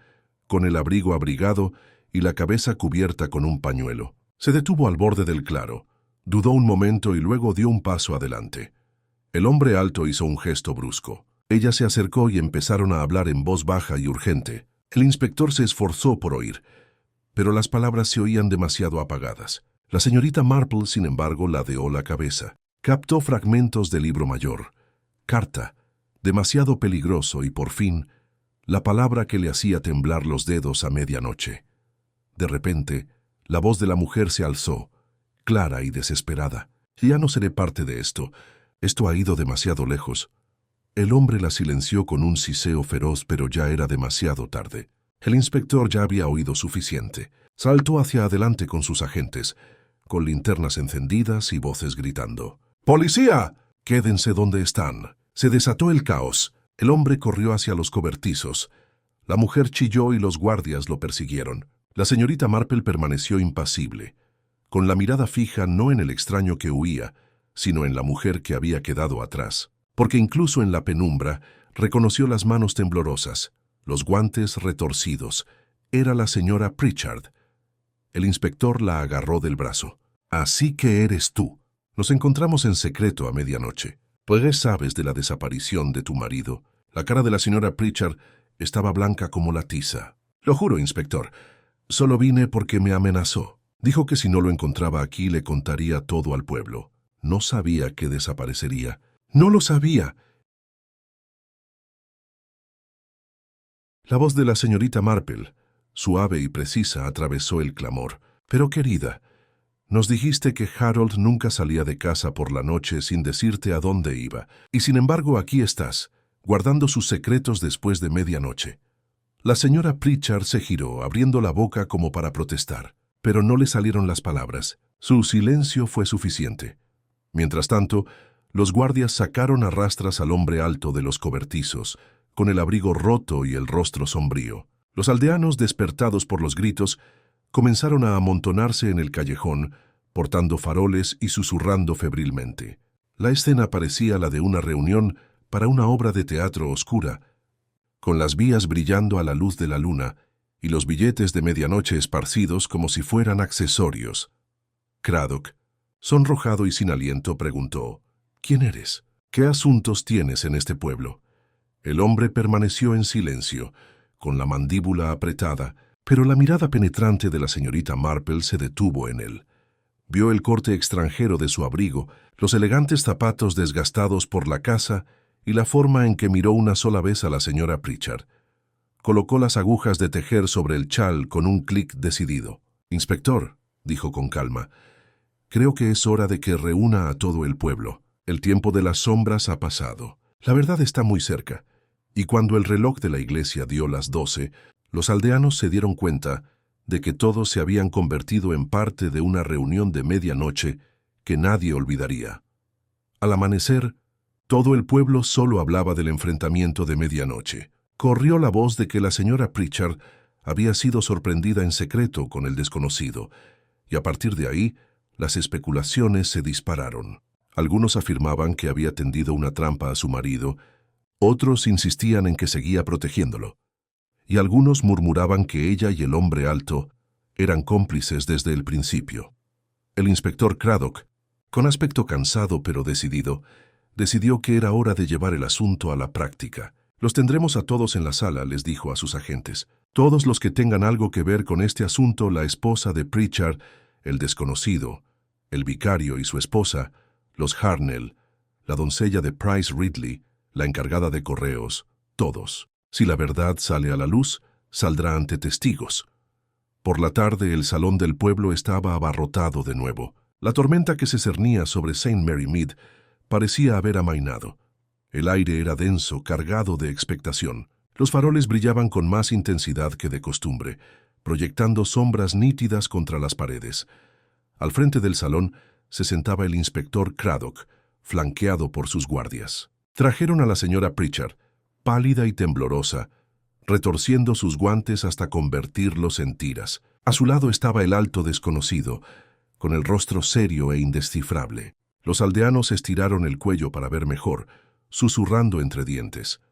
con el abrigo abrigado y la cabeza cubierta con un pañuelo. Se detuvo al borde del claro. Dudó un momento y luego dio un paso adelante. El hombre alto hizo un gesto brusco. Ella se acercó y empezaron a hablar en voz baja y urgente. El inspector se esforzó por oír, pero las palabras se oían demasiado apagadas. La señorita Marple, sin embargo, ladeó la cabeza. Captó fragmentos del libro mayor. Carta, demasiado peligroso y, por fin, la palabra que le hacía temblar los dedos a medianoche. De repente, la voz de la mujer se alzó, clara y desesperada. «Ya no seré parte de esto. Esto ha ido demasiado lejos». El hombre la silenció con un siseo feroz, pero ya era demasiado tarde. El inspector ya había oído suficiente. Saltó hacia adelante con sus agentes, con linternas encendidas y voces gritando. «¡Policía! ¡Quédense donde están!». Se desató el caos. El hombre corrió hacia los cobertizos. La mujer chilló y los guardias lo persiguieron. La señorita Marple permaneció impasible, con la mirada fija no en el extraño que huía, sino en la mujer que había quedado atrás. Porque incluso en la penumbra reconoció las manos temblorosas, los guantes retorcidos. Era la señora Pritchard. El inspector la agarró del brazo. «Así que eres tú. Nos encontramos en secreto a medianoche. Pues sabes de la desaparición de tu marido». La cara de la señora Pritchard estaba blanca como la tiza. «Lo juro, inspector. Solo vine porque me amenazó. Dijo que si no lo encontraba aquí le contaría todo al pueblo. No sabía que desaparecería». «No lo sabía». La voz de la señorita Marple, suave y precisa, atravesó el clamor. «Pero querida, nos dijiste que Harold nunca salía de casa por la noche sin decirte a dónde iba, y sin embargo aquí estás, guardando sus secretos después de medianoche». La señora Pritchard se giró, abriendo la boca como para protestar, pero no le salieron las palabras. Su silencio fue suficiente. Mientras tanto, los guardias sacaron a rastras al hombre alto de los cobertizos, con el abrigo roto y el rostro sombrío. Los aldeanos, despertados por los gritos, comenzaron a amontonarse en el callejón, portando faroles y susurrando febrilmente. La escena parecía la de una reunión para una obra de teatro oscura, con las vías brillando a la luz de la luna y los billetes de medianoche esparcidos como si fueran accesorios. Craddock, sonrojado y sin aliento, preguntó: «¿Quién eres? ¿Qué asuntos tienes en este pueblo?». El hombre permaneció en silencio, con la mandíbula apretada, pero la mirada penetrante de la señorita Marple se detuvo en él. Vio el corte extranjero de su abrigo, los elegantes zapatos desgastados por la caza y la forma en que miró una sola vez a la señora Pritchard. Colocó las agujas de tejer sobre el chal con un clic decidido. «Inspector», dijo con calma, «creo que es hora de que reúna a todo el pueblo. El tiempo de las sombras ha pasado. La verdad está muy cerca». Y cuando el reloj de la iglesia dio las 12, los aldeanos se dieron cuenta de que todos se habían convertido en parte de una reunión de medianoche que nadie olvidaría. Al amanecer, todo el pueblo solo hablaba del enfrentamiento de medianoche. Corrió la voz de que la señora Pritchard había sido sorprendida en secreto con el desconocido, y a partir de ahí, las especulaciones se dispararon. Algunos afirmaban que había tendido una trampa a su marido, otros insistían en que seguía protegiéndolo, y algunos murmuraban que ella y el hombre alto eran cómplices desde el principio. El inspector Craddock, con aspecto cansado pero decidido, decidió que era hora de llevar el asunto a la práctica. «Los tendremos a todos en la sala», les dijo a sus agentes. «Todos los que tengan algo que ver con este asunto, la esposa de Pritchard, el desconocido, el vicario y su esposa, los Harnell, la doncella de Price Ridley, la encargada de correos, todos. Si la verdad sale a la luz, saldrá ante testigos». Por la tarde el salón del pueblo estaba abarrotado de nuevo. La tormenta que se cernía sobre St. Mary Mead parecía haber amainado. El aire era denso, cargado de expectación. Los faroles brillaban con más intensidad que de costumbre, proyectando sombras nítidas contra las paredes. Al frente del salón se sentaba el inspector Craddock, flanqueado por sus guardias. Trajeron a la señora Pritchard, pálida y temblorosa, retorciendo sus guantes hasta convertirlos en tiras. A su lado estaba el alto desconocido, con el rostro serio e indescifrable. Los aldeanos estiraron el cuello para ver mejor, susurrando entre dientes.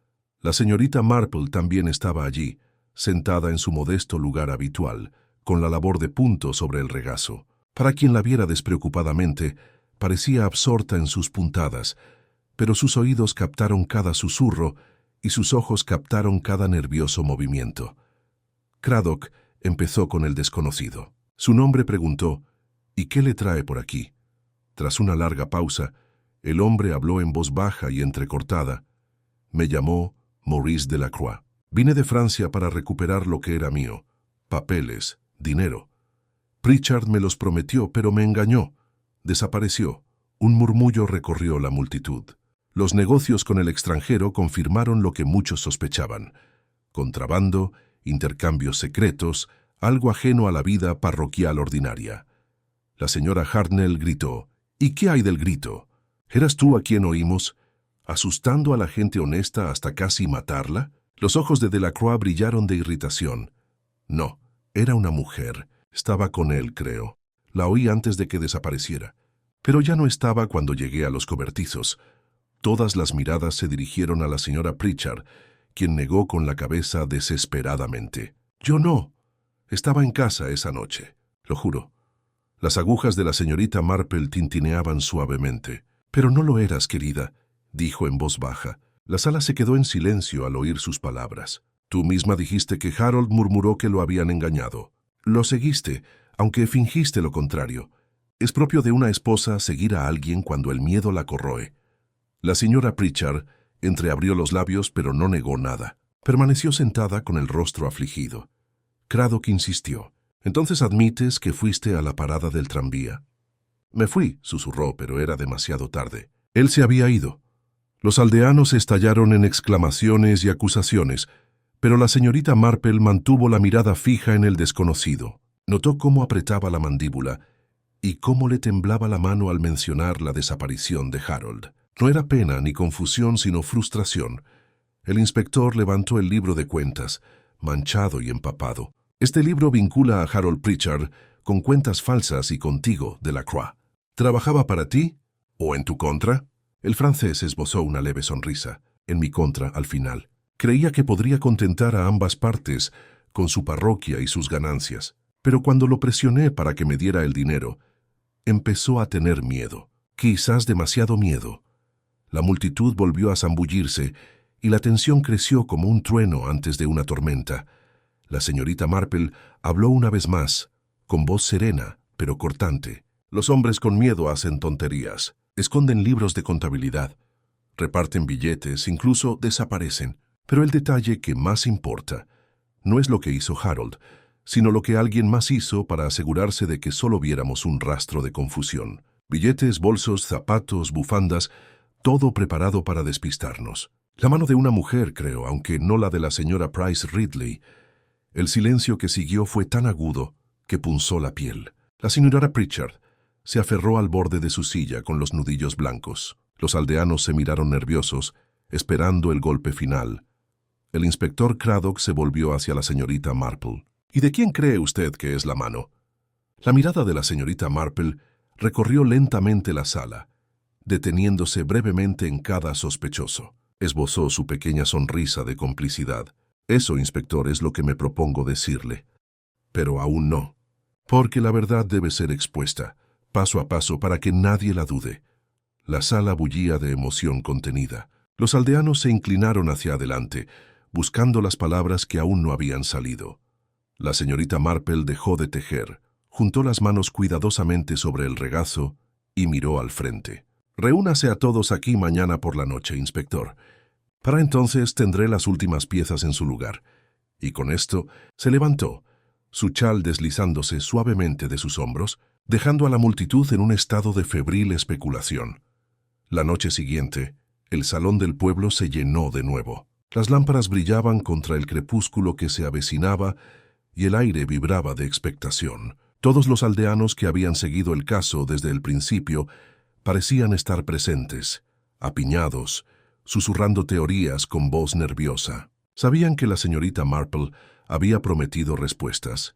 La señorita Marple también estaba allí, sentada en su modesto lugar habitual, con la labor de punto sobre el regazo. Para quien la viera despreocupadamente, parecía absorta en sus puntadas, pero sus oídos captaron cada susurro y sus ojos captaron cada nervioso movimiento. Craddock empezó con el desconocido. Su nombre preguntó, «¿Y qué le trae por aquí?». Tras una larga pausa, el hombre habló en voz baja y entrecortada. «Me llamó Maurice Delacroix. Vine de Francia para recuperar lo que era mío. Papeles, dinero. Pritchard me los prometió, pero me engañó. Desapareció». Un murmullo recorrió la multitud. Los negocios con el extranjero confirmaron lo que muchos sospechaban. Contrabando, intercambios secretos, algo ajeno a la vida parroquial ordinaria. La señora Harnell gritó. «¿Y qué hay del grito? ¿Eras tú a quien oímos, asustando a la gente honesta hasta casi matarla?» Los ojos de Delacroix brillaron de irritación. «No, era una mujer. Estaba con él, creo. La oí antes de que desapareciera. Pero ya no estaba cuando llegué a los cobertizos». Todas las miradas se dirigieron a la señora Pritchard, quien negó con la cabeza desesperadamente. «Yo no. Estaba en casa esa noche. Lo juro». Las agujas de la señorita Marple tintineaban suavemente. «Pero no lo eras, querida», dijo en voz baja. La sala se quedó en silencio al oír sus palabras. «Tú misma dijiste que Harold murmuró que lo habían engañado. Lo seguiste, aunque fingiste lo contrario. Es propio de una esposa seguir a alguien cuando el miedo la corroe». La señora Pritchard entreabrió los labios, pero no negó nada. Permaneció sentada con el rostro afligido. Craddock insistió. «¿Entonces admites que fuiste a la parada del tranvía?» «Me fui», susurró, pero era demasiado tarde. Él se había ido. Los aldeanos estallaron en exclamaciones y acusaciones, pero la señorita Marple mantuvo la mirada fija en el desconocido. Notó cómo apretaba la mandíbula y cómo le temblaba la mano al mencionar la desaparición de Harold. No era pena ni confusión, sino frustración. El inspector levantó el libro de cuentas, manchado y empapado. «Este libro vincula a Harold Pritchard con cuentas falsas y contigo, Delacroix. ¿Trabajaba para ti o en tu contra?» El francés esbozó una leve sonrisa. «En mi contra, al final. Creía que podría contentar a ambas partes con su parroquia y sus ganancias. Pero cuando lo presioné para que me diera el dinero, empezó a tener miedo. Quizás demasiado miedo». La multitud volvió a zambullirse y la tensión creció como un trueno antes de una tormenta. La señorita Marple habló una vez más, con voz serena, pero cortante. «Los hombres con miedo hacen tonterías, esconden libros de contabilidad, reparten billetes, incluso desaparecen. Pero el detalle que más importa No es lo que hizo Harold, sino lo que alguien más hizo para asegurarse de que solo viéramos un rastro de confusión. Billetes, bolsos, zapatos, bufandas, todo preparado para despistarnos. La mano de una mujer, creo, aunque no la de la señora Price Ridley. El silencio que siguió fue tan agudo que punzó la piel. La señora Pritchard se aferró al borde de su silla con los nudillos blancos. Los aldeanos se miraron nerviosos, esperando el golpe final. El inspector Craddock se volvió hacia la señorita Marple. ¿Y de quién cree usted que es la mano? La mirada de la señorita Marple recorrió lentamente la sala, deteniéndose brevemente en cada sospechoso. Esbozó su pequeña sonrisa de complicidad. Eso, inspector, es lo que me propongo decirle. Pero aún no, porque la verdad debe ser expuesta, paso a paso, para que nadie la dude. La sala bullía de emoción contenida. Los aldeanos se inclinaron hacia adelante, buscando las palabras que aún no habían salido. La señorita Marple dejó de tejer, juntó las manos cuidadosamente sobre el regazo y miró al frente. «Reúnase a todos aquí mañana por la noche, inspector. Para entonces tendré las últimas piezas en su lugar». Y con esto se levantó, su chal deslizándose suavemente de sus hombros, dejando a la multitud en un estado de febril especulación. La noche siguiente, el salón del pueblo se llenó de nuevo. Las lámparas brillaban contra el crepúsculo que se avecinaba y el aire vibraba de expectación. Todos los aldeanos que habían seguido el caso desde el principio parecían estar presentes, apiñados, susurrando teorías con voz nerviosa. Sabían que la señorita Marple había prometido respuestas,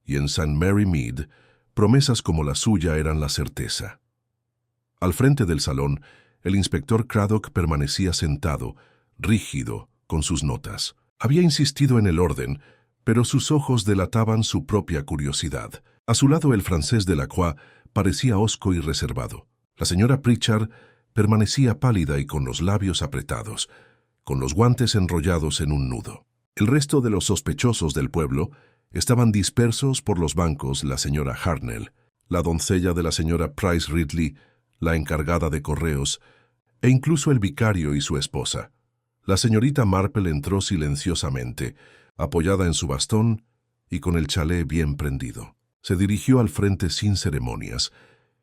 y en St. Mary Mead, promesas como la suya eran la certeza. Al frente del salón, el inspector Craddock permanecía sentado, rígido, con sus notas. Había insistido en el orden, pero sus ojos delataban su propia curiosidad. A su lado el francés Delacroix parecía hosco y reservado. La señora Pritchard permanecía pálida y con los labios apretados, con los guantes enrollados en un nudo. El resto de los sospechosos del pueblo estaban dispersos por los bancos: la señora Hartnell, la doncella de la señora Price Ridley, la encargada de correos, e incluso el vicario y su esposa. La señorita Marple entró silenciosamente, apoyada en su bastón y con el chalé bien prendido. Se dirigió al frente sin ceremonias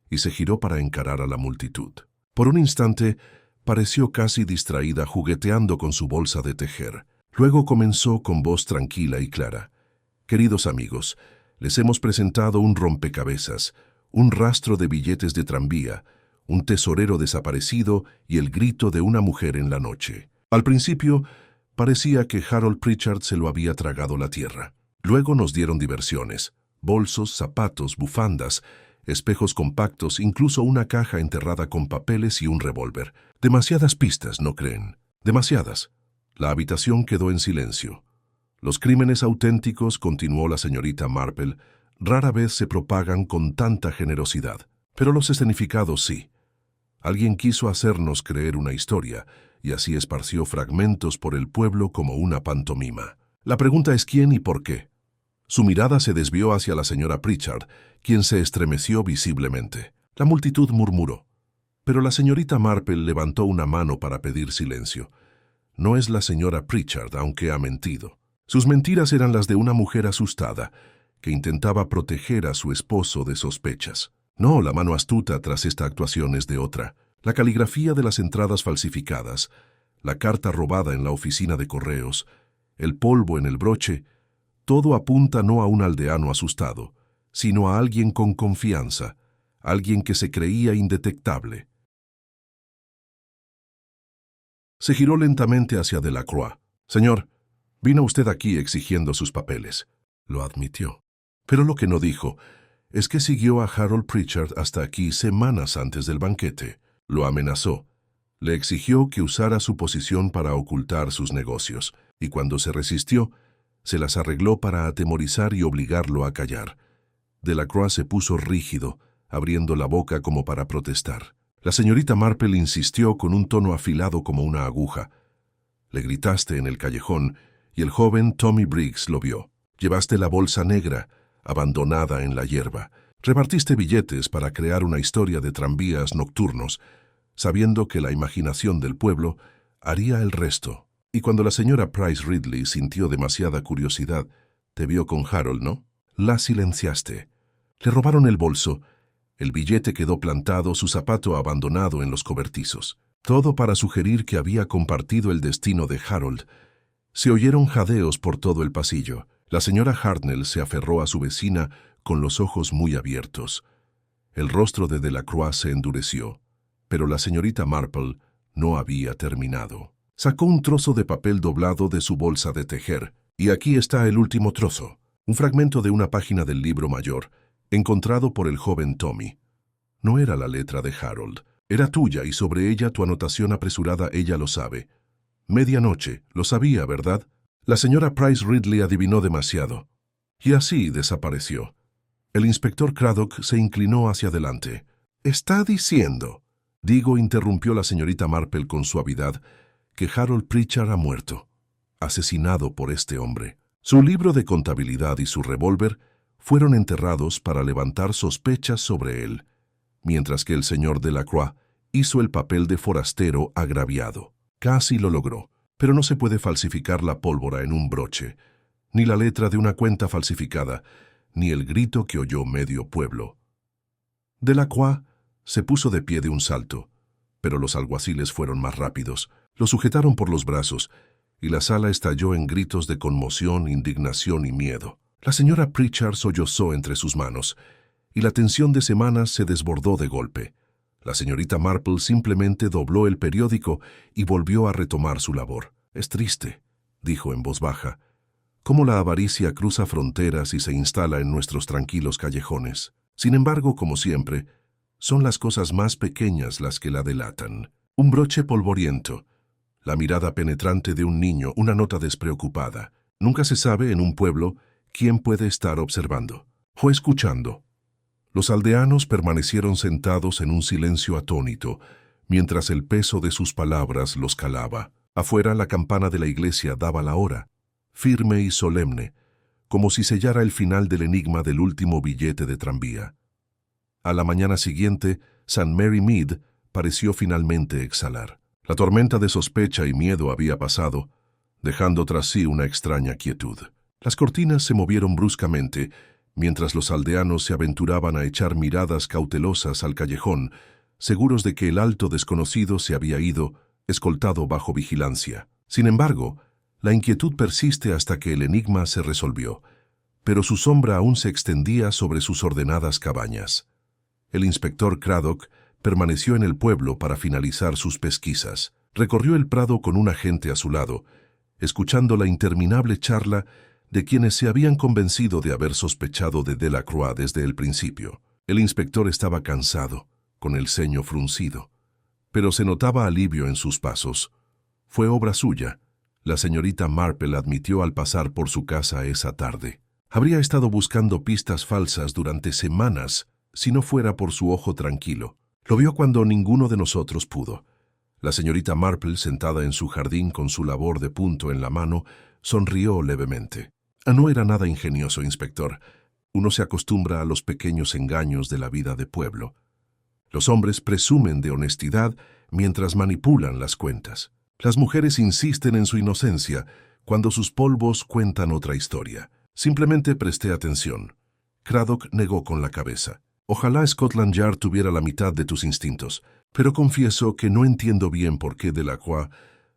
y se giró para encarar a la multitud. Por un instante pareció casi distraída, jugueteando con su bolsa de tejer. Luego comenzó con voz tranquila y clara: «Queridos amigos, les hemos presentado un rompecabezas, un rastro de billetes de tranvía, un tesorero desaparecido y el grito de una mujer en la noche». Al principio parecía que Harold Pritchard se lo había tragado la tierra. Luego nos dieron diversiones: bolsos, zapatos, bufandas, espejos compactos, incluso una caja enterrada con papeles y un revólver. Demasiadas pistas, ¿no creen? Demasiadas. La habitación quedó en silencio. Los crímenes auténticos, continuó la señorita Marple, rara vez se propagan con tanta generosidad. Pero los escenificados sí. Alguien quiso hacernos creer una historia, y así esparció fragmentos por el pueblo como una pantomima. La pregunta es quién y por qué. Su mirada se desvió hacia la señora Pritchard, quien se estremeció visiblemente. La multitud murmuró, pero la señorita Marple levantó una mano para pedir silencio. No es la señora Pritchard, aunque ha mentido. Sus mentiras eran las de una mujer asustada, que intentaba proteger a su esposo de sospechas. No, la mano astuta tras esta actuación es de otra. La caligrafía de las entradas falsificadas, la carta robada en la oficina de correos, el polvo en el broche, todo apunta no a un aldeano asustado, sino a alguien con confianza, alguien que se creía indetectable. Se giró lentamente hacia Delacroix. «Señor, vino usted aquí exigiendo sus papeles», lo admitió. Pero lo que no dijo es que siguió a Harold Pritchard hasta aquí semanas antes del banquete. Lo amenazó. Le exigió que usara su posición para ocultar sus negocios, y cuando se resistió, se las arregló para atemorizar y obligarlo a callar. Delacroix se puso rígido, abriendo la boca como para protestar. La señorita Marple insistió con un tono afilado como una aguja. «Le gritaste en el callejón, y el joven Tommy Briggs lo vio. Llevaste la bolsa negra, abandonada en la hierba. Repartiste billetes para crear una historia de tranvías nocturnos, sabiendo que la imaginación del pueblo haría el resto». Y cuando la señora Price Ridley sintió demasiada curiosidad, te vio con Harold, ¿no? La silenciaste. Le robaron el bolso. El billete quedó plantado, su zapato abandonado en los cobertizos. Todo para sugerir que había compartido el destino de Harold. Se oyeron jadeos por todo el pasillo. La señora Hartnell se aferró a su vecina con los ojos muy abiertos. El rostro de Delacroix se endureció, pero la señorita Marple no había terminado. Sacó un trozo de papel doblado de su bolsa de tejer, y aquí está el último trozo, un fragmento de una página del libro mayor, encontrado por el joven Tommy. No era la letra de Harold, era tuya y sobre ella tu anotación apresurada ella lo sabe. Medianoche, lo sabía, ¿verdad? La señora Price Ridley adivinó demasiado. Y así desapareció. El inspector Craddock se inclinó hacia adelante. «¿Está diciendo?» Digo, interrumpió la señorita Marple con suavidad, que Harold Pritchard ha muerto, asesinado por este hombre. Su libro de contabilidad y su revólver fueron enterrados para levantar sospechas sobre él, mientras que el señor Delacroix hizo el papel de forastero agraviado. Casi lo logró, pero no se puede falsificar la pólvora en un broche, ni la letra de una cuenta falsificada, ni el grito que oyó medio pueblo. Delacroix se puso de pie de un salto, pero los alguaciles fueron más rápidos, lo sujetaron por los brazos, y la sala estalló en gritos de conmoción, indignación y miedo. La señora Pritchard sollozó entre sus manos, y la tensión de semanas se desbordó de golpe. La señorita Marple simplemente dobló el periódico y volvió a retomar su labor. «Es triste», dijo en voz baja, «cómo la avaricia cruza fronteras y se instala en nuestros tranquilos callejones. Sin embargo, como siempre, son las cosas más pequeñas las que la delatan. Un broche polvoriento, la mirada penetrante de un niño, una nota despreocupada. Nunca se sabe en un pueblo quién puede estar observando o escuchando». Los aldeanos permanecieron sentados en un silencio atónito, mientras el peso de sus palabras los calaba. Afuera, la campana de la iglesia daba la hora, firme y solemne, como si sellara el final del enigma del último billete de tranvía. A la mañana siguiente, St. Mary Mead pareció finalmente exhalar. La tormenta de sospecha y miedo había pasado, dejando tras sí una extraña quietud. Las cortinas se movieron bruscamente, mientras los aldeanos se aventuraban a echar miradas cautelosas al callejón, seguros de que el alto desconocido se había ido, escoltado bajo vigilancia. Sin embargo, la inquietud persiste hasta que el enigma se resolvió, pero su sombra aún se extendía sobre sus ordenadas cabañas. El inspector Craddock permaneció en el pueblo para finalizar sus pesquisas. Recorrió el prado con un agente a su lado, escuchando la interminable charla de quienes se habían convencido de haber sospechado de Delacroix desde el principio. El inspector estaba cansado, con el ceño fruncido, pero se notaba alivio en sus pasos. Fue obra suya. La señorita Marple admitió al pasar por su casa esa tarde. Habría estado buscando pistas falsas durante semanas si no fuera por su ojo tranquilo. Lo vio cuando ninguno de nosotros pudo. La señorita Marple, sentada en su jardín con su labor de punto en la mano, sonrió levemente. No era nada ingenioso, inspector. Uno se acostumbra a los pequeños engaños de la vida de pueblo. Los hombres presumen de honestidad mientras manipulan las cuentas. Las mujeres insisten en su inocencia cuando sus polvos cuentan otra historia. Simplemente presté atención. Craddock negó con la cabeza. Ojalá Scotland Yard tuviera la mitad de tus instintos, pero confieso que no entiendo bien por qué Delacroix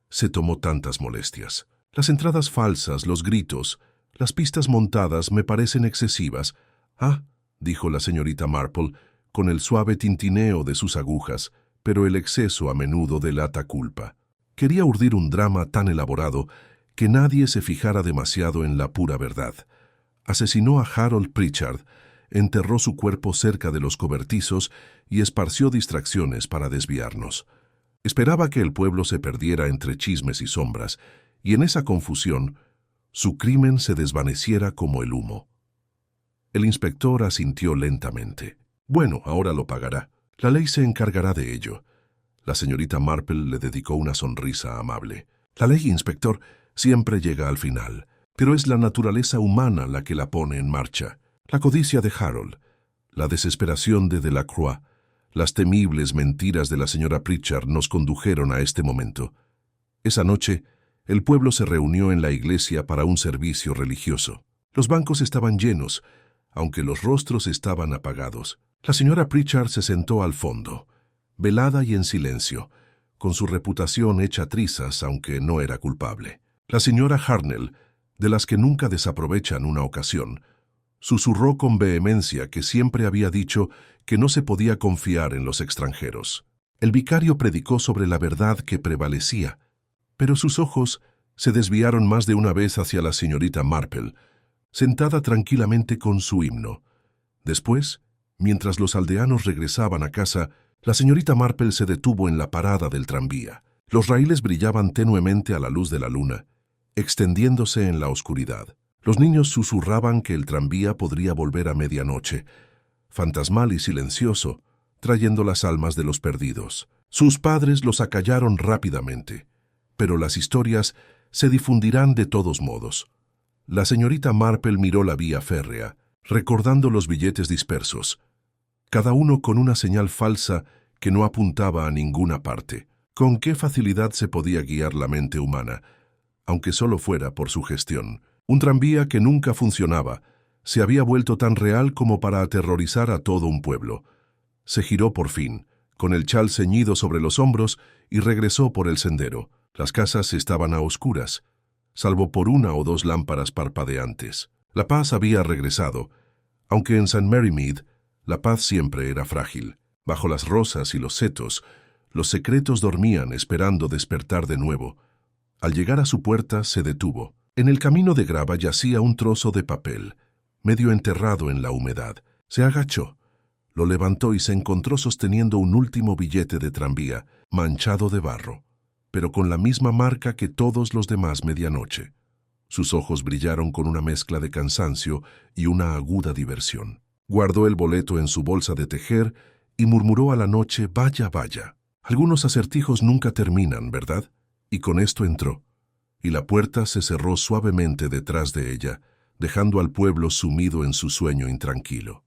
se tomó tantas molestias. Las entradas falsas, los gritos, las pistas montadas me parecen excesivas. «Ah», dijo la señorita Marple, con el suave tintineo de sus agujas, pero el exceso a menudo delata culpa. Quería urdir un drama tan elaborado que nadie se fijara demasiado en la pura verdad. Asesinó a Harold Pritchard, enterró su cuerpo cerca de los cobertizos y esparció distracciones para desviarnos. Esperaba que el pueblo se perdiera entre chismes y sombras, y en esa confusión su crimen se desvaneciera como el humo. El inspector asintió lentamente. «Bueno, ahora lo pagará. La ley se encargará de ello». La señorita Marple le dedicó una sonrisa amable. «La ley, inspector, siempre llega al final, pero es la naturaleza humana la que la pone en marcha. La codicia de Harold, la desesperación de Delacroix, las temibles mentiras de la señora Pritchard nos condujeron a este momento. Esa noche, El pueblo se reunió en la iglesia para un servicio religioso. Los bancos estaban llenos, aunque los rostros estaban apagados. La señora Pritchard se sentó al fondo, velada y en silencio, con su reputación hecha trizas, aunque no era culpable. La señora Hartnell, de las que nunca desaprovechan una ocasión, susurró con vehemencia que siempre había dicho que no se podía confiar en los extranjeros. El vicario predicó sobre la verdad que prevalecía, pero sus ojos se desviaron más de una vez hacia la señorita Marple, sentada tranquilamente con su himno. Después, mientras los aldeanos regresaban a casa, la señorita Marple se detuvo en la parada del tranvía. Los raíles brillaban tenuemente a la luz de la luna, extendiéndose en la oscuridad. Los niños susurraban que el tranvía podría volver a medianoche, fantasmal y silencioso, trayendo las almas de los perdidos. Sus padres los acallaron rápidamente, pero las historias se difundirán de todos modos. La señorita Marple miró la vía férrea, recordando los billetes dispersos, cada uno con una señal falsa que no apuntaba a ninguna parte. Con qué facilidad se podía guiar la mente humana, aunque solo fuera por su gestión. Un tranvía que nunca funcionaba se había vuelto tan real como para aterrorizar a todo un pueblo. Se giró por fin, con el chal ceñido sobre los hombros, y regresó por el sendero. Las casas estaban a oscuras, salvo por una o dos lámparas parpadeantes. La paz había regresado, aunque en St. Mary Mead la paz siempre era frágil. Bajo las rosas y los setos, los secretos dormían esperando despertar de nuevo. Al llegar a su puerta se detuvo. En el camino de grava yacía un trozo de papel, medio enterrado en la humedad. Se agachó, lo levantó y se encontró sosteniendo un último billete de tranvía, manchado de barro, pero con la misma marca que todos los demás medianoche. Sus ojos brillaron con una mezcla de cansancio y una aguda diversión. Guardó el boleto en su bolsa de tejer y murmuró a la noche: «Vaya, vaya. Algunos acertijos nunca terminan, ¿verdad?». Y con esto entró, y la puerta se cerró suavemente detrás de ella, dejando al pueblo sumido en su sueño intranquilo.